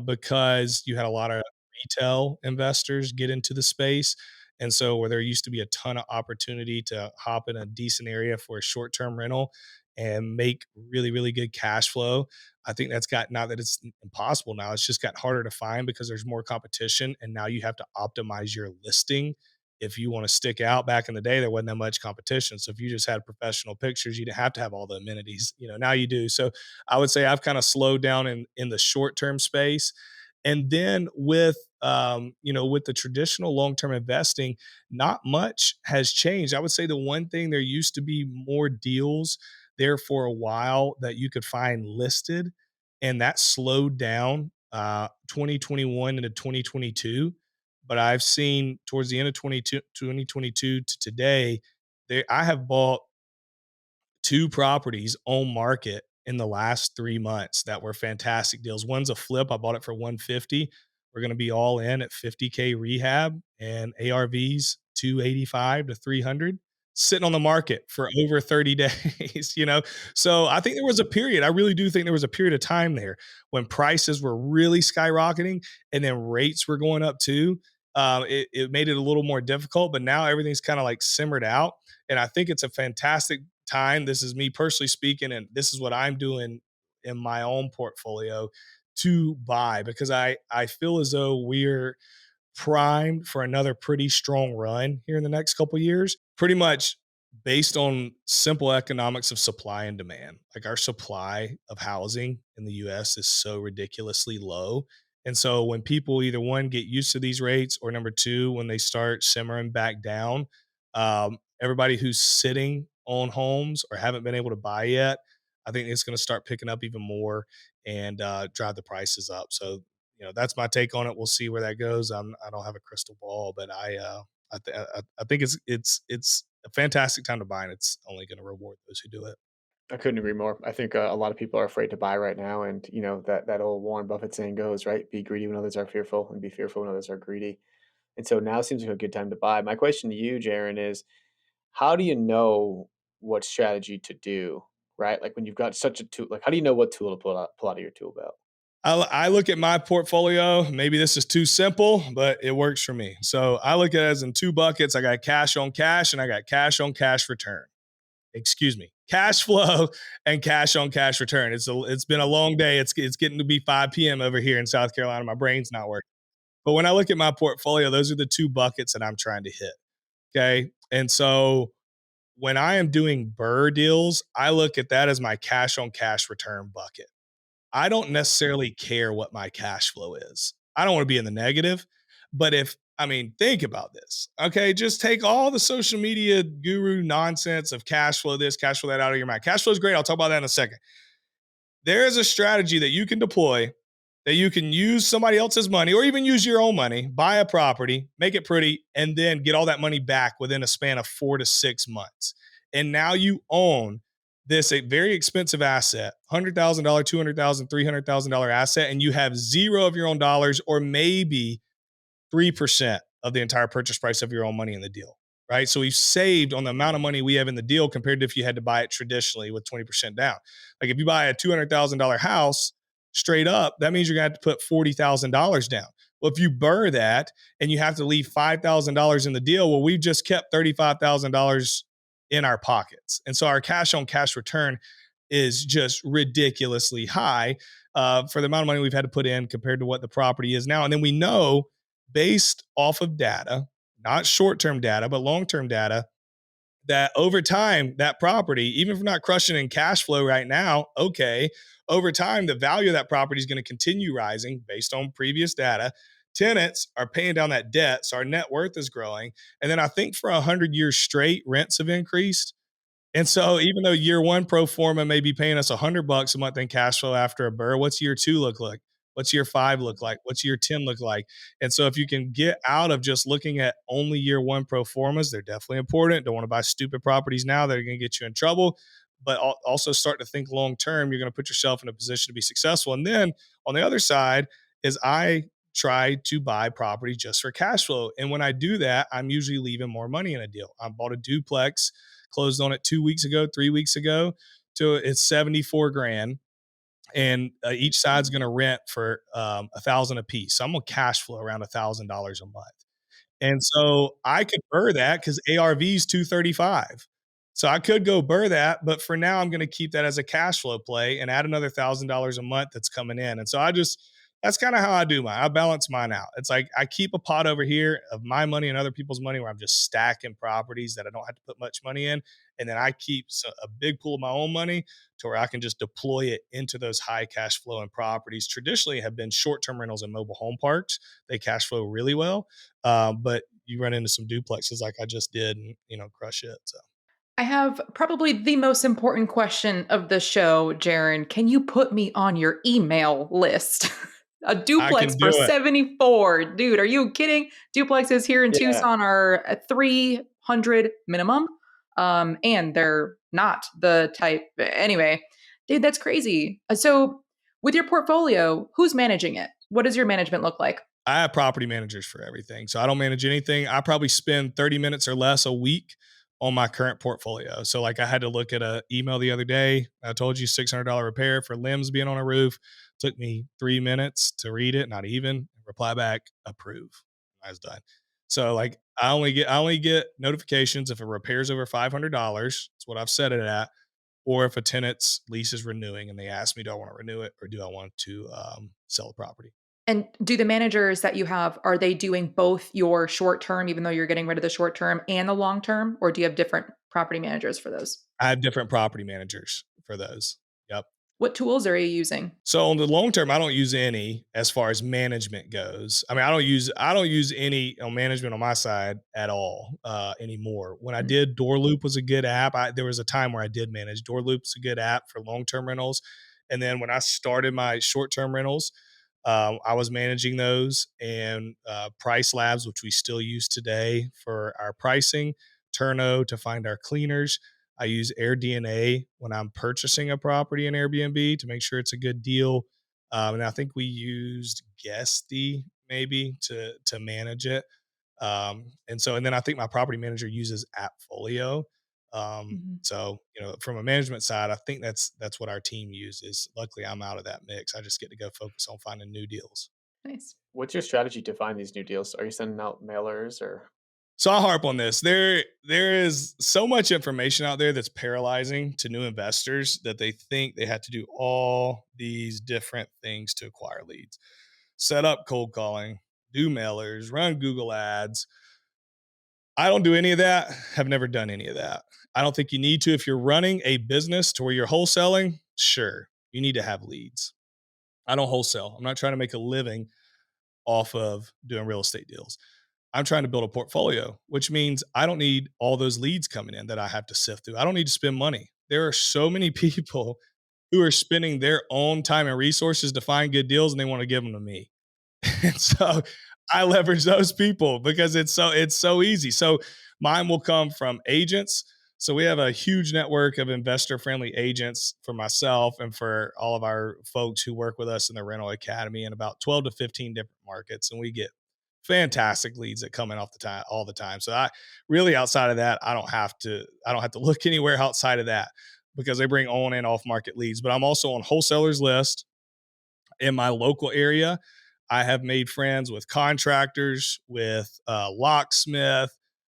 because you had a lot of retail investors get into the space. And so, where there used to be a ton of opportunity to hop in a decent area for a short-term rental and make really, really good cash flow, I think that's got, not that it's impossible now, it's just got harder to find because there's more competition. And now you have to optimize your listing if you want to stick out. Back in the day, there wasn't that much competition. So if you just had professional pictures, you didn't have to have all the amenities. Now you do. So I would say I've kind of slowed down in the short term space. And then with the traditional long term investing, not much has changed. I would say the one thing, there used to be more deals there for a while that you could find listed, and that slowed down 2021 into 2022. But I've seen towards the end of 2022 to today, I have bought two properties on market in the last 3 months that were fantastic deals. One's a flip. I bought it for 150. We're going to be all in at 50K rehab, and ARVs 285 to 300, sitting on the market for over 30 days. So I think there was a period, I really do think there was a period of time there when prices were really skyrocketing, and then rates were going up too. It made it a little more difficult, but now everything's kind of like simmered out. And I think it's a fantastic time. This is me personally speaking, and this is what I'm doing in my own portfolio to buy, because I feel as though we're primed for another pretty strong run here in the next couple of years, pretty much based on simple economics of supply and demand. Like, our supply of housing in the US is so ridiculously low. And so when people either one get used to these rates, or number two, when they start simmering back down, everybody who's sitting on homes or haven't been able to buy yet, I think it's going to start picking up even more and drive the prices up. So that's my take on it. We'll see where that goes. I don't have a crystal ball, but I think it's a fantastic time to buy, and it's only going to reward those who do it. I couldn't agree more. I think a lot of people are afraid to buy right now, and that old Warren Buffett saying goes, right: "Be greedy when others are fearful, and be fearful when others are greedy." And so now seems like a good time to buy. My question to you, Jaren, is how do you know what strategy to do? Right, like when you've got such a tool, like how do you know what tool to pull out of your tool belt? I look at my portfolio. Maybe this is too simple, but it works for me. So I look at it as in two buckets. I got cash on cash, and I got cash on cash return. Excuse me, cash flow and cash on cash return. It's been a long day. It's getting to be 5 p.m. over here in South Carolina. My brain's not working. But when I look at my portfolio, those are the two buckets that I'm trying to hit. Okay. And so when I am doing BRRRR deals, I look at that as my cash on cash return bucket. I don't necessarily care what my cash flow is. I don't want to be in the negative. But think about this. Okay. Just take all the social media guru nonsense of cash flow this, cash flow that out of your mind. Cash flow is great. I'll talk about that in a second. There is a strategy that you can deploy, that you can use somebody else's money or even use your own money, buy a property, make it pretty, and then get all that money back within a span of 4 to 6 months. And now you own a very expensive asset, $100,000, $200,000, $300,000 asset, and you have zero of your own dollars, or maybe 3% of the entire purchase price of your own money in the deal, right? So we've saved on the amount of money we have in the deal compared to if you had to buy it traditionally with 20% down. Like, if you buy a $200,000 house straight up, that means you're going to have to put $40,000 down. Well, if you BRRRR that and you have to leave $5,000 in the deal, well, we've just kept $35,000 in our pockets. And so our cash on cash return is just ridiculously high for the amount of money we've had to put in compared to what the property is now. And then we know, based off of data, not short-term data, but long-term data, that over time, that property, even if we're not crushing in cash flow right now, okay, over time, the value of that property is going to continue rising based on previous data. Tenants are paying down that debt, so our net worth is growing. And then I think for 100 years straight, rents have increased. And so even though year one pro forma may be paying us $100 a month in cash flow after a BRRRR, what's year two look like? What's year five look like? What's year 10 look like? And so if you can get out of just looking at only year one pro formas, they're definitely important. Don't want to buy stupid properties now that are going to get you in trouble, but also start to think long term. You're going to put yourself in a position to be successful. And then on the other side is I try to buy property just for cash flow. And when I do that, I'm usually leaving more money in a deal. I bought a duplex, closed on it 2 weeks ago, 3 weeks ago. To it's 74 grand, and each side's going to rent for $1,000 a piece. So I'm gonna cash flow around $1,000 a month. And so I could BRRRR that because ARV is 235. So I could go BRRRR that, but for now I'm going to keep that as a cash flow play and add another $1,000 a month that's coming in. And so that's kind of how I do mine. I balance mine out. It's like I keep a pot over here of my money and other people's money where I'm just stacking properties that I don't have to put much money in. And then I keep a big pool of my own money to where I can just deploy it into those high cash flowing properties. Traditionally have been short-term rentals and mobile home parks. They cash flow really well. But you run into some duplexes like I just did and, crush it. So I have probably the most important question of the show, Jaren. Can you put me on your email list? A duplex for 74. Dude, are you kidding? Duplexes here in Tucson are at 300 minimum. And they're not the type. Anyway, dude, that's crazy. So with your portfolio, who's managing it? What does your management look like? I have property managers for everything. So I don't manage anything. I probably spend 30 minutes or less a week on my current portfolio. So like I had to look at an email the other day. I told you $600 repair for limbs being on a roof. Took me 3 minutes to read it, not even reply back, approve. I was done. So like I only get notifications if a repair's over $500. That's what I've set it at. Or if a tenant's lease is renewing and they ask me, do I want to renew it or do I want to sell the property? And do the managers that you have, are they doing both your short term, even though you're getting rid of the short term, and the long term? Or do you have different property managers for those? I have different property managers for those. Yep. What tools are you using? So on the long term, I don't use any as far as management goes. I mean, I don't use any management on my side at all anymore. When I did, Door Loop was a good app. There was a time where I did manage. Door Loop's a good app for long-term rentals. And then when I started my short-term rentals, I was managing those, and Price Labs, which we still use today for our pricing, Turno to find our cleaners. I use AirDNA when I'm purchasing a property in Airbnb to make sure it's a good deal. And I think we used Guesty maybe to manage it. And then I think my property manager uses Appfolio. So, from a management side, I think that's what our team uses. Luckily, I'm out of that mix. I just get to go focus on finding new deals. Nice. What's your strategy to find these new deals? Are you sending out mailers or? So I'll harp on this. There is so much information out there that's paralyzing to new investors that they think they have to do all these different things to acquire leads. Set up cold calling, do mailers, run Google ads. I don't do any of that. Have never done any of that. I don't think you need to. If you're running a business to where you're wholesaling, sure, you need to have leads. I don't wholesale. I'm not trying to make a living off of doing real estate deals. I'm trying to build a portfolio, which means I don't need all those leads coming in that I have to sift through. I don't need to spend money. There are so many people who are spending their own time and resources to find good deals, and they want to give them to me. And so I leverage those people because it's so easy. So mine will come from agents. So we have a huge network of investor-friendly agents for myself and for all of our folks who work with us in the Rental Academy in about 12 to 15 different markets. And we get fantastic leads that come in off the time all the time. So I really, outside of that, I don't have to look anywhere outside of that because they bring on and off market leads. But I'm also on wholesalers list in my local area. I have made friends with contractors, with locksmith,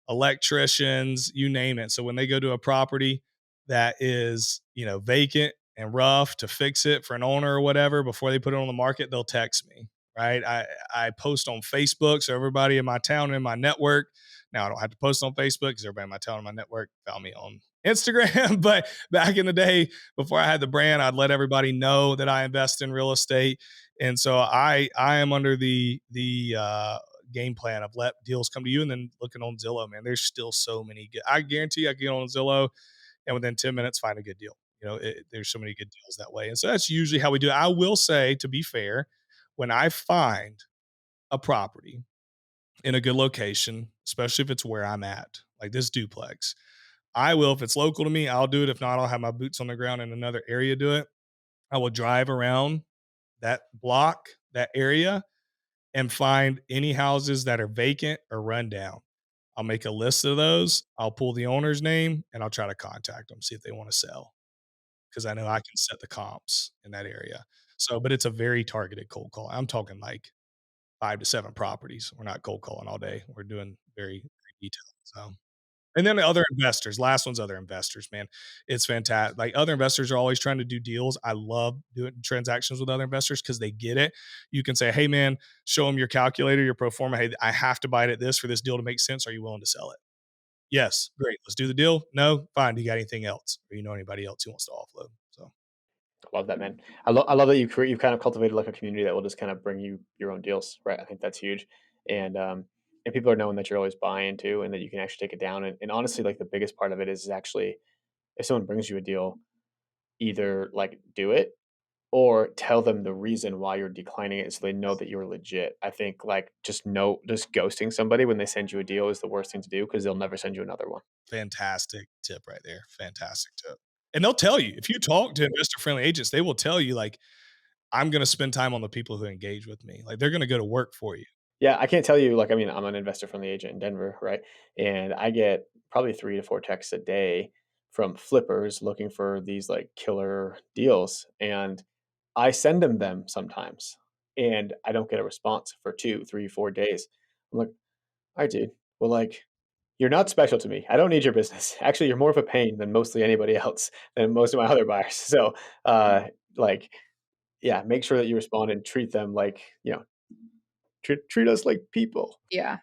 electricians, you name it. So when they go to a property that is, vacant and rough, to fix it for an owner or whatever, before they put it on the market, they'll text me. Right. I post on Facebook. So everybody in my town and in my network Now I don't have to post on Facebook because everybody in my town and my network found me on Instagram. But back in the day, before I had the brand, I'd let everybody know that I invest in real estate. And so I am under the game plan of let deals come to you, and then looking on Zillow, man, there's still so many good. I guarantee I can get on Zillow and within 10 minutes find a good deal. There's so many good deals that way. And so that's usually how we do it. I will say, to be fair, when I find a property in a good location, especially if it's where I'm at, like this duplex, I will, if it's local to me, I'll do it. If not, I'll have my boots on the ground in another area do it. I will drive around that block, that area, and find any houses that are vacant or run down. I'll make a list of those. I'll pull the owner's name and I'll try to contact them, see if they want to sell, because I know I can set the comps in that area. So, but it's a very targeted cold call. I'm talking like 5 to 7 properties. We're not cold calling all day. We're doing very, very detailed. So, and then the other investors, last one's other investors, man. It's fantastic. Like other investors are always trying to do deals. I love doing transactions with other investors because they get it. You can say, hey, man, show them your calculator, your pro forma. Hey, I have to buy it at this for this deal to make sense. Are you willing to sell it? Yes. Great. Let's do the deal. No, fine. Do you got anything else? Or you know anybody else who wants to offload? So Love that, man. I love that you've kind of cultivated like a community that will just kind of bring you your own deals, right? I think that's huge, and people are knowing that you're always buying too, and that you can actually take it down. And honestly, like the biggest part of it is actually if someone brings you a deal, either like do it or tell them the reason why you're declining it so they know that you're legit. I think like just ghosting somebody when they send you a deal is the worst thing to do because they'll never send you another one. fantastic tip right there. Fantastic tip. And they'll tell you if you talk to investor friendly agents, they will tell you like, I'm going to spend time on the people who engage with me. Like they're going to go to work for you. Yeah, I can't tell you, like, I mean, I'm an investor from the agent in Denver, right? And I get probably 3 to 4 texts a day from flippers looking for these like killer deals. And I send them sometimes and I don't get a response for 2, 3, 4 days. I'm like, all right, dude. Well, like, you're not special to me. I don't need your business. Actually, you're more of a pain than mostly anybody else, than most of my other buyers. So, like, yeah, make sure that you respond and treat them like, treat us like people. Yeah.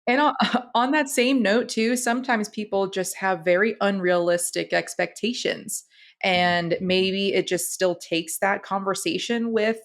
And on that same note, too, sometimes people just have very unrealistic expectations. And maybe it just still takes that conversation with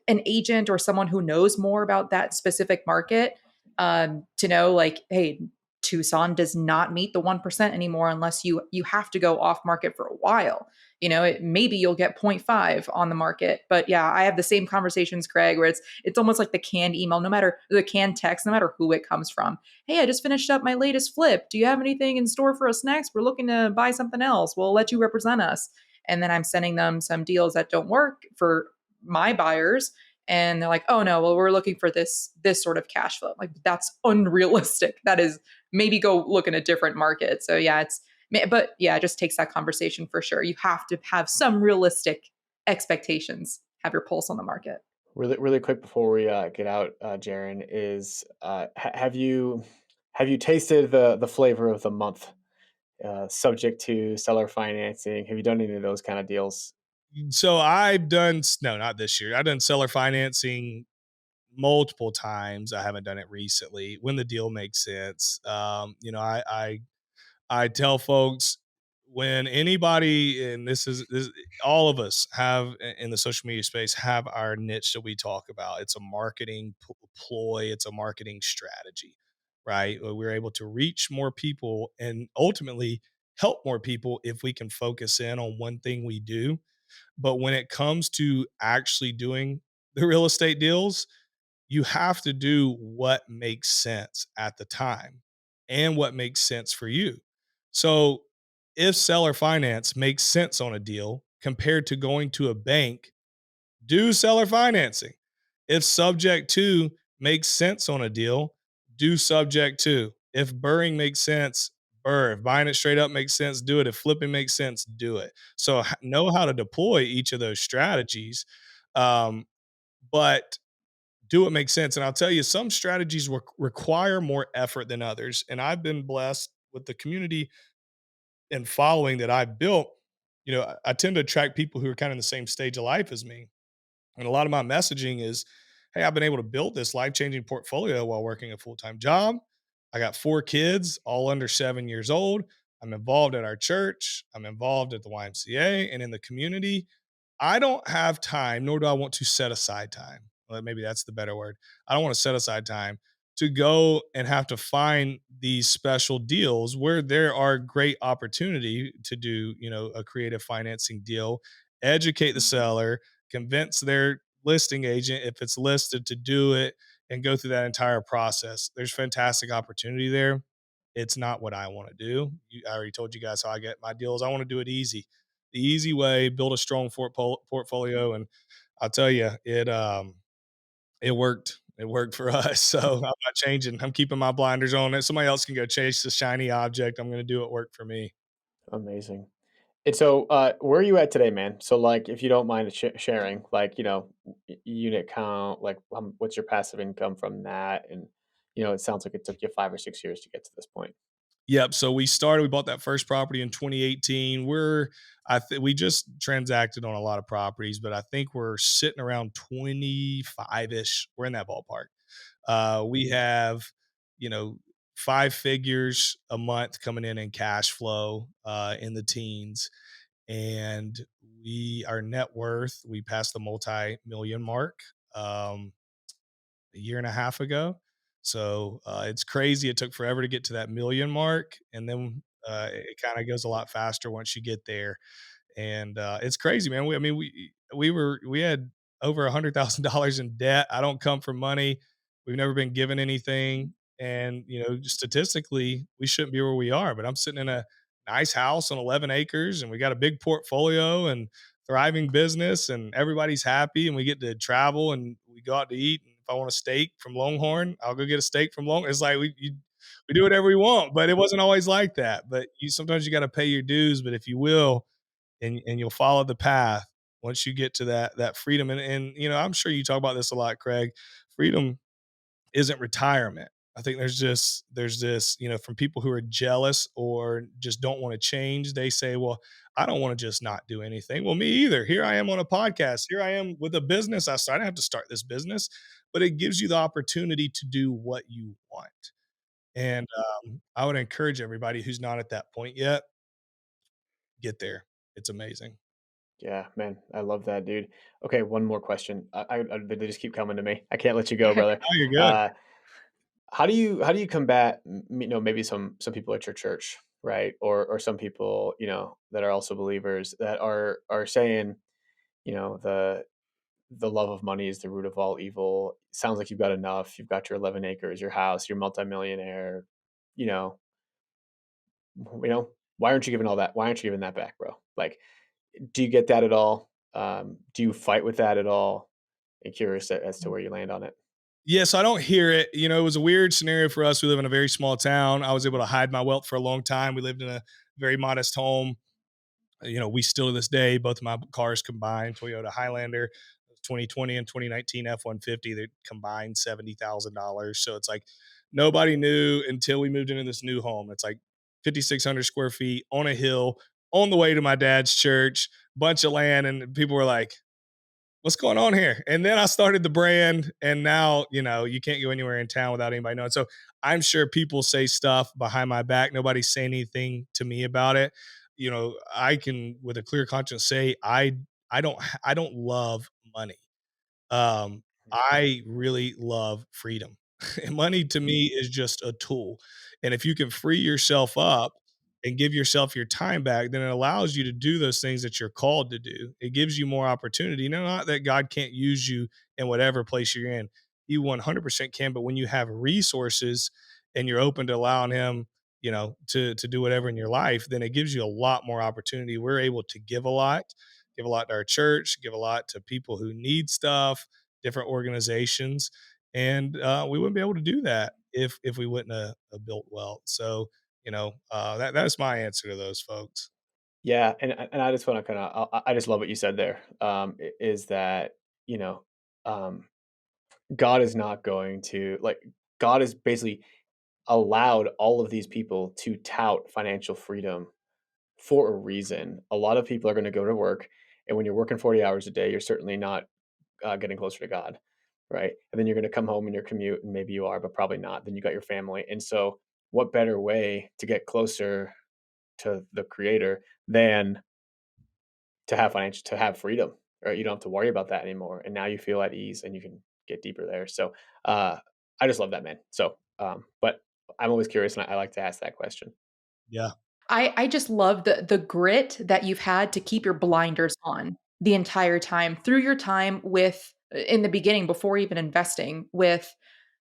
an agent or someone who knows more about that specific market to know, like, hey, Tucson does not meet the 1% anymore unless you have to go off market for a while. Maybe you'll get zero point 0.5 on the market. But yeah, I have the same conversations, Craig, where it's almost like the canned email, no matter the canned text, no matter who it comes from. Hey, I just finished up my latest flip. Do you have anything in store for us next? We're looking to buy something else. We'll let you represent us. And then I'm sending them some deals that don't work for my buyers. And they're like, oh no, well, we're looking for this sort of cash flow. Like that's unrealistic. That is, maybe go look in a different market. So yeah, but yeah, it just takes that conversation for sure. You have to have some realistic expectations, have your pulse on the market. Really, really quick before we get out, Jaren, is have you tasted the flavor of the month, subject to seller financing? Have you done any of those kind of deals? So I've done, no, not this year. I've done seller financing multiple times. I haven't done it recently when the deal makes sense. I tell folks when anybody, and this all of us have in the social media space have our niche that we talk about. It's a marketing ploy. It's a marketing strategy, right? We're able to reach more people and ultimately help more people if we can focus in on one thing we do. But when it comes to actually doing the real estate deals, you have to do what makes sense at the time and what makes sense for you. So, if seller finance makes sense on a deal compared to going to a bank, do seller financing. If subject to makes sense on a deal, do subject to. If burring makes sense, burr. If buying it straight up makes sense, do it. If flipping makes sense, do it. So know how to deploy each of those strategies, um, but do what makes sense. And I'll tell you, some strategies require more effort than others. And I've been blessed with the community and following that I've built. I tend to attract people who are kind of in the same stage of life as me. And a lot of my messaging is, hey, I've been able to build this life changing portfolio while working a full time job. I got 4 kids, all under 7 years old. I'm involved at our church. I'm involved at the YMCA and in the community. I don't have time, nor do I want to set aside time. Well, maybe that's the better word. I don't want to set aside time to go and have to find these special deals where there are great opportunity to do, a creative financing deal, educate the seller, convince their listing agent if it's listed to do it, and go through that entire process. There's fantastic opportunity there. It's not what I want to do. I already told you guys how I get my deals. I want to do it easy, the easy way, build a strong portfolio. And I'll tell you, it worked. It worked for us. So I'm not changing. I'm keeping my blinders on. It. Somebody else can go chase the shiny object. I'm going to do what worked for me. Amazing. And so, where are you at today, man? So, like, if you don't mind sharing, like, unit count, like, what's your passive income from that? And, it sounds like it took you 5 or 6 years to get to this point. Yep. So we bought that first property in 2018. We just transacted on a lot of properties, but I think we're sitting around 25 ish. We're in that ballpark. We have, you know, 5 figures a month coming in cash flow, in the teens. And our net worth, we passed the multi-million mark. Um, a year and a half ago. So it's crazy. It took forever to get to that million mark, and then it kind of goes a lot faster once you get there. And it's crazy, man. We had over $100,000 in debt. I don't come from money. We've never been given anything, and statistically, we shouldn't be where we are. But I'm sitting in a nice house on 11 acres, and we got a big portfolio and thriving business, and everybody's happy, and we get to travel and we go out to eat. And if I want a steak from Longhorn, I'll go get a steak from Longhorn. It's like we do whatever we want, but it wasn't always like that. But sometimes you got to pay your dues. But if you will, and you'll follow the path once you get to that freedom. And I'm sure you talk about this a lot, Craig. Freedom isn't retirement. I think there's this, from people who are jealous or just don't want to change. They say, well, I don't want to just not do anything. Well, me either. Here I am on a podcast. Here I am with a business. I didn't have to start this business, but it gives you the opportunity to do what you want. And I would encourage everybody who's not at that point yet, get there. It's amazing. Yeah, man, I love that, dude. Okay, one more question. They just keep coming to me. I can't let you go, brother. Oh, you're good. Uh, how do you combat, maybe some people at your church, right, or some people, that are also believers that are saying, the love of money is the root of all evil. Sounds like you've got enough. You've got your 11 acres, your house, you're multimillionaire. You know, why aren't you giving all that? Why aren't you giving that back, bro? Like, do you get that at all? Do you fight with that at all? I'm curious as to where you land on it. Yes, I don't hear it. It was a weird scenario for us. We live in a very small town. I was able to hide my wealth for a long time. We lived in a very modest home. We still to this day, both of my cars combined, Toyota Highlander, 2020 and 2019 F-150, they combined $70,000. So it's like nobody knew until we moved into this new home. It's like 5,600 square feet on a hill on the way to my dad's church, bunch of land. And people were like, what's going on here? And then I started the brand, and now, you can't go anywhere in town without anybody knowing. So I'm sure people say stuff behind my back. Nobody's saying anything to me about it. I can, with a clear conscience, say I don't love money. I really love freedom. And money to me is just a tool. And if you can free yourself up and give yourself your time back, then it allows you to do those things that you're called to do. It gives you more opportunity. Not that God can't use you in whatever place you're in. He 100% can, but when you have resources and you're open to allowing him, to do whatever in your life, then it gives you a lot more opportunity. We're able to give a lot to our church, give a lot to people who need stuff, different organizations, and we wouldn't be able to do that if we wouldn't have built wealth. So that's my answer to those folks. Yeah, and I just want to kind of, I just love what you said there. Is that, you know, um, God is not going to, like, God is basically allowed all of these people to tout financial freedom for a reason. A lot of people are going to go to work, and when you're working 40 hours a day, you're certainly not getting closer to God. right? And then you're going to come home in your commute, and maybe you are, but probably not. Then you got your family. And so, what better way to get closer to the creator than to have freedom, or you don't have to worry about that anymore. And now you feel at ease and you can get deeper there. So, I just love that, man. So, but I'm always curious and I like to ask that question. Yeah. I just love the grit that you've had to keep your blinders on the entire time through your time with in the beginning before even investing with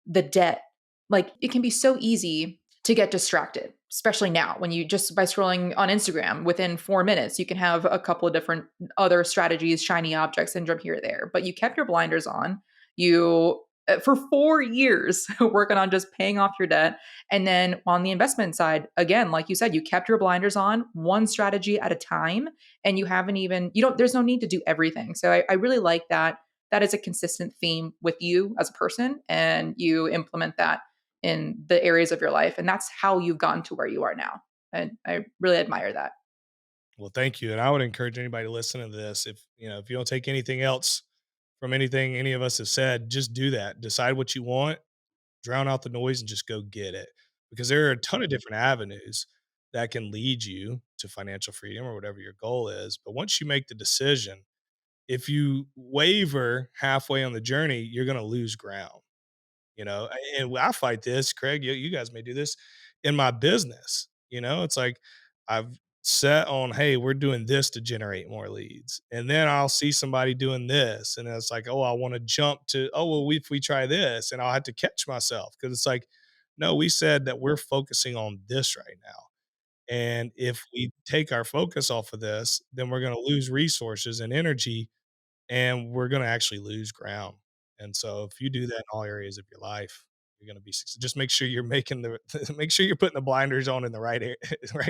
the debt. Like it can be so easy to get distracted, especially now when you just by scrolling on Instagram within 4 minutes, you can have a couple of different other strategies, shiny object syndrome here or there. But you kept your blinders on. You for 4 years working on just paying off your debt. And then on the investment side, again, like you said, you kept your blinders on one strategy at a time. And you haven't even, you don't, there's no need to do everything. So I really like that that is a consistent theme with you as a person and you implement that in the areas of your life and that's how you've gotten to where you are now and I really admire that. Well, thank you. And I would encourage anybody listening to this, if you don't take anything else from anything any of us have said, just do that. Decide what you want, drown out the noise and just go get it. Because there are a ton of different avenues that can lead you to financial freedom or whatever your goal is. But once you make the decision, if you waver halfway on the journey, you're going to lose ground. And I fight this, Craig, you guys may do this in my business. It's like I've set on, hey, we're doing this to generate more leads. And then I'll see somebody doing this. And it's like, oh, I want to jump to, oh, well, if we try this, and I'll have to catch myself because it's like, no, we said that we're focusing on this right now. And if we take our focus off of this, then we're going to lose resources and energy and we're going to actually lose ground. And so if you do that in all areas of your life, you're going to be just make sure you're making the make sure you're putting the blinders on in the right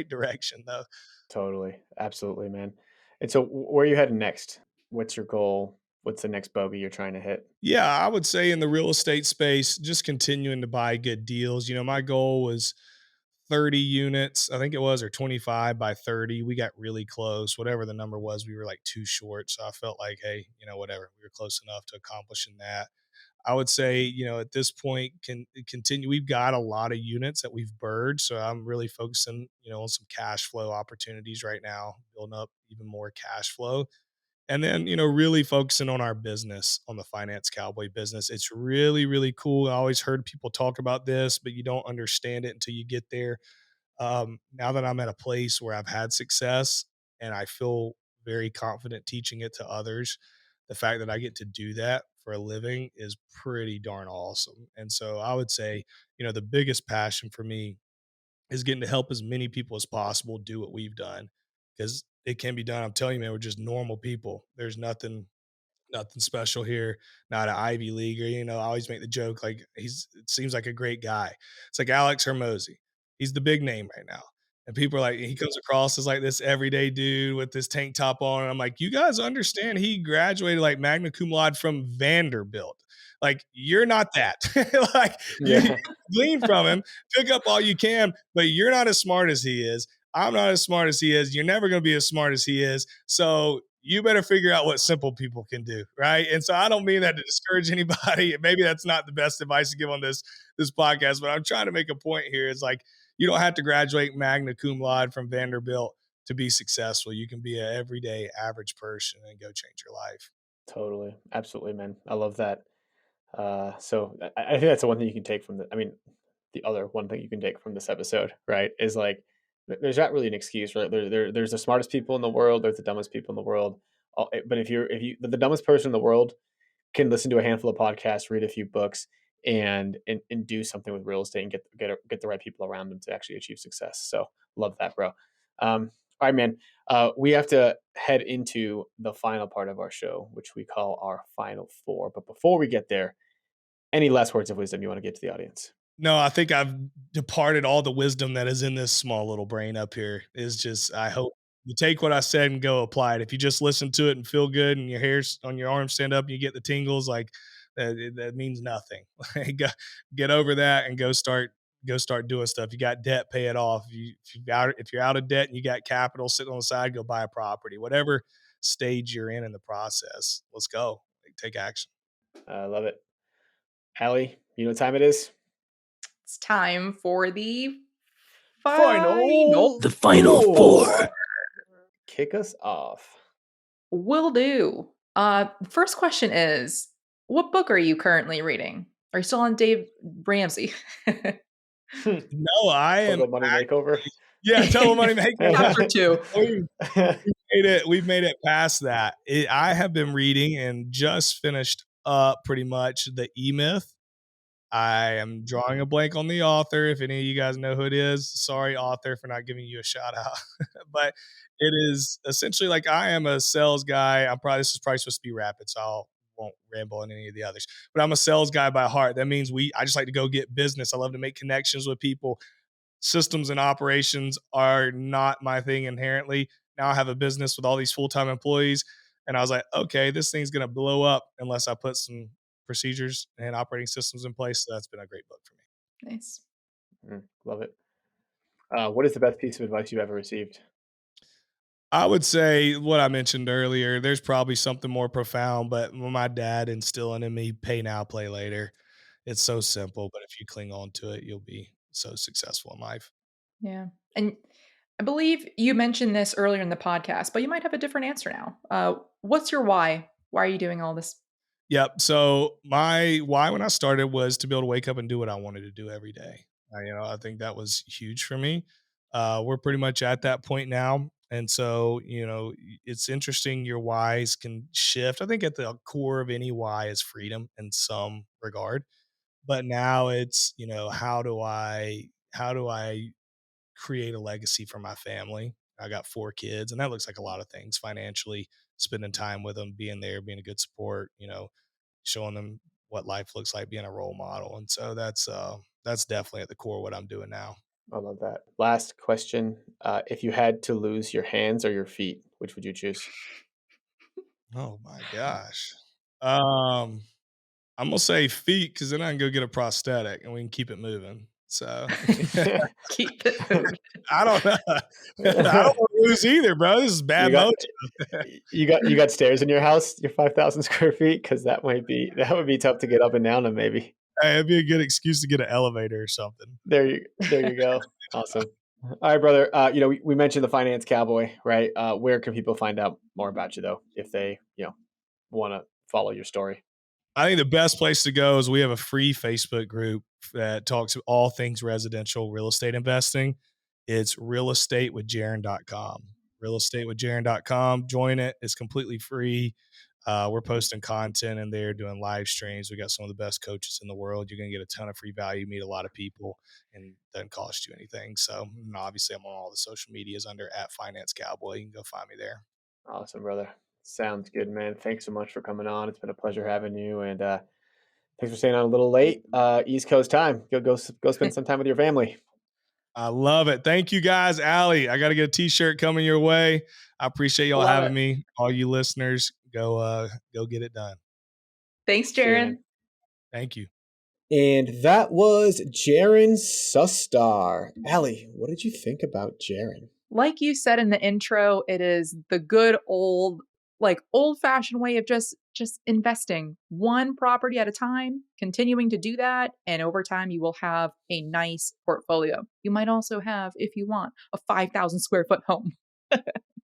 direction though. Totally. Absolutely, man. And so, where are you heading next? What's your goal? What's the next bogey you're trying to hit? Yeah, I would say in the real estate space, just continuing to buy good deals. My goal was 30 units, I think it was, or 25 by 30. We got really close. Whatever the number was, we were like too short. So I felt like, hey, whatever, we were close enough to accomplishing that. I would say, at this point, can continue. We've got a lot of units that we've BRRRR'd, so I'm really focusing, on some cash flow opportunities right now, building up even more cash flow. And then, really focusing on our business, on the Finance Cowboy business. It's really, really cool. I always heard people talk about this, but you don't understand it until you get there. Now that I'm at a place where I've had success and I feel very confident teaching it to others, the fact that I get to do that for a living is pretty darn awesome. And so I would say, the biggest passion for me is getting to help as many people as possible do what we've done because it can be done. I'm telling you, man, we're just normal people. There's nothing special here, not an Ivy Leaguer. I always make the joke like it seems like a great guy. It's like Alex Hermosi. He's the big name right now. And people are like, he comes across as like this everyday dude with this tank top on. And I'm like, you guys understand he graduated like magna cum laude from Vanderbilt. Like, you're not that. Like, you Yeah, glean from him, pick up all you can, but you're not as smart as he is. I'm not as smart as he is. You're never going to be as smart as he is. So you better figure out what simple people can do, right? And so I don't mean that to discourage anybody. Maybe that's not the best advice to give on this podcast, but I'm trying to make a point here. It's like you don't have to graduate magna cum laude from Vanderbilt to be successful. You can be an everyday average person and go change your life. totally. Absolutely, man. I love that. So I think that's the one thing you can take from the other one thing you can take from this episode, right, is like there's not really an excuse, right? There's the smartest people in the world, there's the dumbest people in the world. But if you the dumbest person in the world can listen to a handful of podcasts, read a few books, and do something with real estate and get the right people around them to actually achieve success. So love that, bro. All right, man. We have to head into the final part of our show, which we call our final four. But before we get there, any last words of wisdom you want to give to the audience? No, I think I've departed all the wisdom that is in this small little brain up here. Is just I hope you take what I said and go apply it. If you just listen to it and feel good and your hairs on your arms stand up and you get the tingles, like that means nothing. Get over that and go start doing stuff. You got debt, pay it off. If you're out of debt and you got capital sitting on the side, go buy a property. Whatever stage you're in the process, let's go. Like, take action. I love it. Allie, you know what time it is? It's time for the Final The final four. Kick us off. Will do. First question is, what book are you currently reading? Are you still on Dave Ramsey? No, I am. Total Money Makeover. Yeah, Total Money Makeover. Chapter 2. We've made it past that. I have been reading and just finished up pretty much the E-Myth. I am drawing a blank on the author. If any of you guys know who it is, sorry, author, for not giving you a shout out. But it is essentially like I am a sales guy. This is probably supposed to be rapid, so I won't ramble on any of the others. But I'm a sales guy by heart. That means I just like to go get business. I love to make connections with people. Systems and operations are not my thing inherently. Now I have a business with all these full-time employees, and I was like, okay, this thing's going to blow up unless I put some procedures and operating systems in place. So that's been a great book for me. Nice. Love it. What is the best piece of advice you've ever received? I would say what I mentioned earlier. There's probably something more profound, but my dad instilling in me, pay now, play later. It's so simple, but if you cling on to it, you'll be so successful in life. Yeah. And I believe you mentioned this earlier in the podcast, but you might have a different answer now. What's your why? Why are you doing all this? Yep. So my why when I started was to be able to wake up and do what I wanted to do every day. I think that was huge for me. We're pretty much at that point now. And so, it's interesting. Your whys can shift. I think at the core of any why is freedom in some regard. But now it's, how do I create a legacy for my family? I got 4 kids, and that looks like a lot of things financially, spending time with them, being there, being a good support, showing them what life looks like, being a role model. And so that's definitely at the core of what I'm doing now. I love that. Last question. If you had to lose your hands or your feet, which would you choose? Oh my gosh. I'm gonna say feet because then I can go get a prosthetic and we can keep it moving. So Keep it moving. I don't know. I don't want to lose either, bro. This is bad mojo. You got stairs in your house, your 5,000 square feet, because that would be tough to get up and down on. Maybe Hey, it'd be a good excuse to get an elevator or something. there you go. Awesome. All right, brother. We mentioned the Finance Cowboy, right? Where can people find out more about you, though, if they want to follow your story? I think the best place to go is we have a free Facebook group that talks all things residential real estate investing. It's realestatewithjaren.com. Realestatewithjaren.com. Join it. It's completely free. We're posting content in there, doing live streams. We got some of the best coaches in the world. You're going to get a ton of free value, meet a lot of people, and it doesn't cost you anything. So obviously I'm on all the social medias under @Finance Cowboy. You can go find me there. Awesome, brother. Sounds good, man. Thanks so much for coming on. It's been a pleasure having you, and thanks for staying on a little late. East Coast time. Go spend some time with your family. I love it. Thank you guys. Allie, I got to get a t-shirt coming your way. I appreciate y'all having me. All you listeners, go get it done. Thanks, Jaren. Thank you. And that was Jaren Sustar. Allie, what did you think about Jaren? Like you said in the intro, it is the good old-fashioned way of just investing one property at a time, continuing to do that, and over time you will have a nice portfolio. You might also have, if you want, a 5,000 square foot home.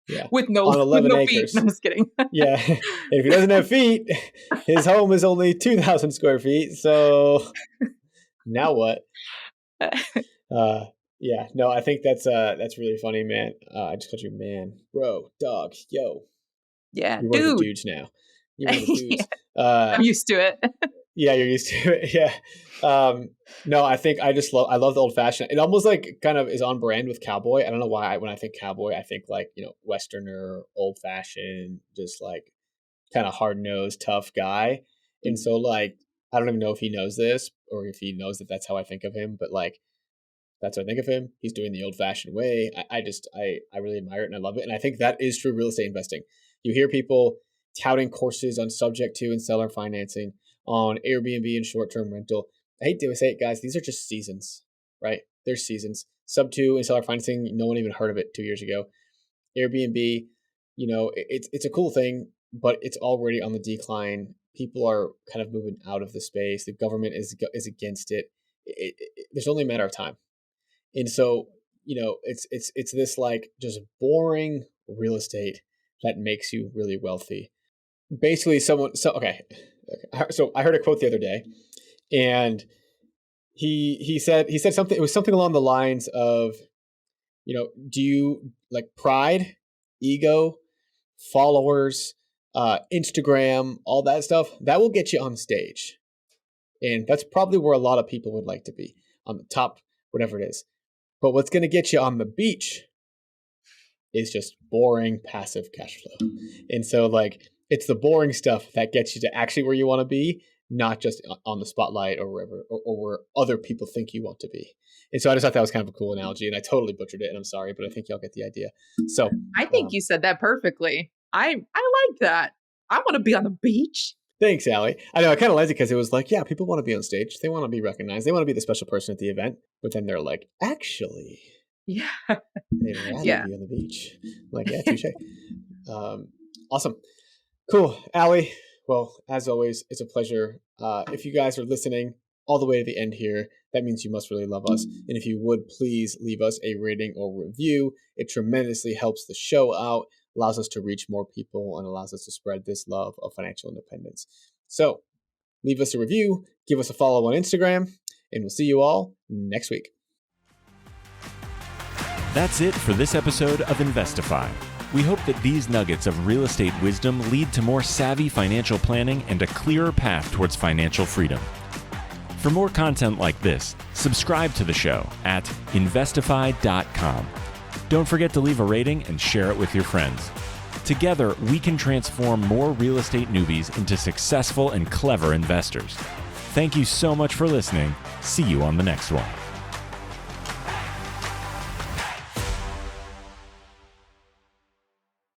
Yeah. With no 11 no acres. feet. No, I'm just kidding. Yeah. And if he doesn't have feet, his home is only 2,000 square feet. So now what? Yeah, no, I think that's really funny, man. I just called you man, bro, dog, yo. Yeah, You're one of the dudes now. You're one of the dudes. I'm used to it. Yeah, you're used to it. Yeah. No, I think I love the old fashioned. It almost like kind of is on brand with cowboy. I don't know why when I think cowboy, I think like, Westerner, old fashioned, just like kind of hard nosed, tough guy. And so like, I don't even know if he knows this or if he knows that that's how I think of him, but like, that's what I think of him. He's doing the old fashioned way. I really admire it and I love it. And I think that is true real estate investing. You hear people touting courses on subject to and seller financing, on Airbnb and short-term rental. I hate to say it, guys. These are just seasons, right? They're seasons. Sub 2 and seller financing, no one even heard of it 2 years ago. Airbnb, it's a cool thing, but it's already on the decline. people are kind of moving out of the space. The government is against it. There's only a matter of time. And so, it's this like just boring real estate that makes you really wealthy. Basically, okay. So I heard a quote the other day, and he said something. It was something along the lines of, do you like pride, ego, followers, Instagram, all that stuff? That will get you on stage, and that's probably where a lot of people would like to be, on the top, whatever it is. But what's going to get you on the beach is just boring passive cash flow. And so like, it's the boring stuff that gets you to actually where you want to be, not just on the spotlight or wherever, or where other people think you want to be. And so I just thought that was kind of a cool analogy, and I totally butchered it, and I'm sorry, but I think y'all get the idea. So I think you said that perfectly. I like that. I want to be on the beach. Thanks, Allie. I know I kind of liked it because it was like, yeah, people want to be on stage. They want to be recognized. They want to be the special person at the event. But then they're like, actually, yeah, they'd rather be on the beach. Like, yeah, touche. Awesome. Cool. Allie, well, as always, it's a pleasure. If you guys are listening all the way to the end here, that means you must really love us. And if you would, please leave us a rating or review. It tremendously helps the show out, allows us to reach more people, and allows us to spread this love of financial independence. So leave us a review, give us a follow on Instagram, and we'll see you all next week. That's it for this episode of Investify. We hope that these nuggets of real estate wisdom lead to more savvy financial planning and a clearer path towards financial freedom. For more content like this, subscribe to the show at investify.com. Don't forget to leave a rating and share it with your friends. Together, we can transform more real estate newbies into successful and clever investors. Thank you so much for listening. See you on the next one.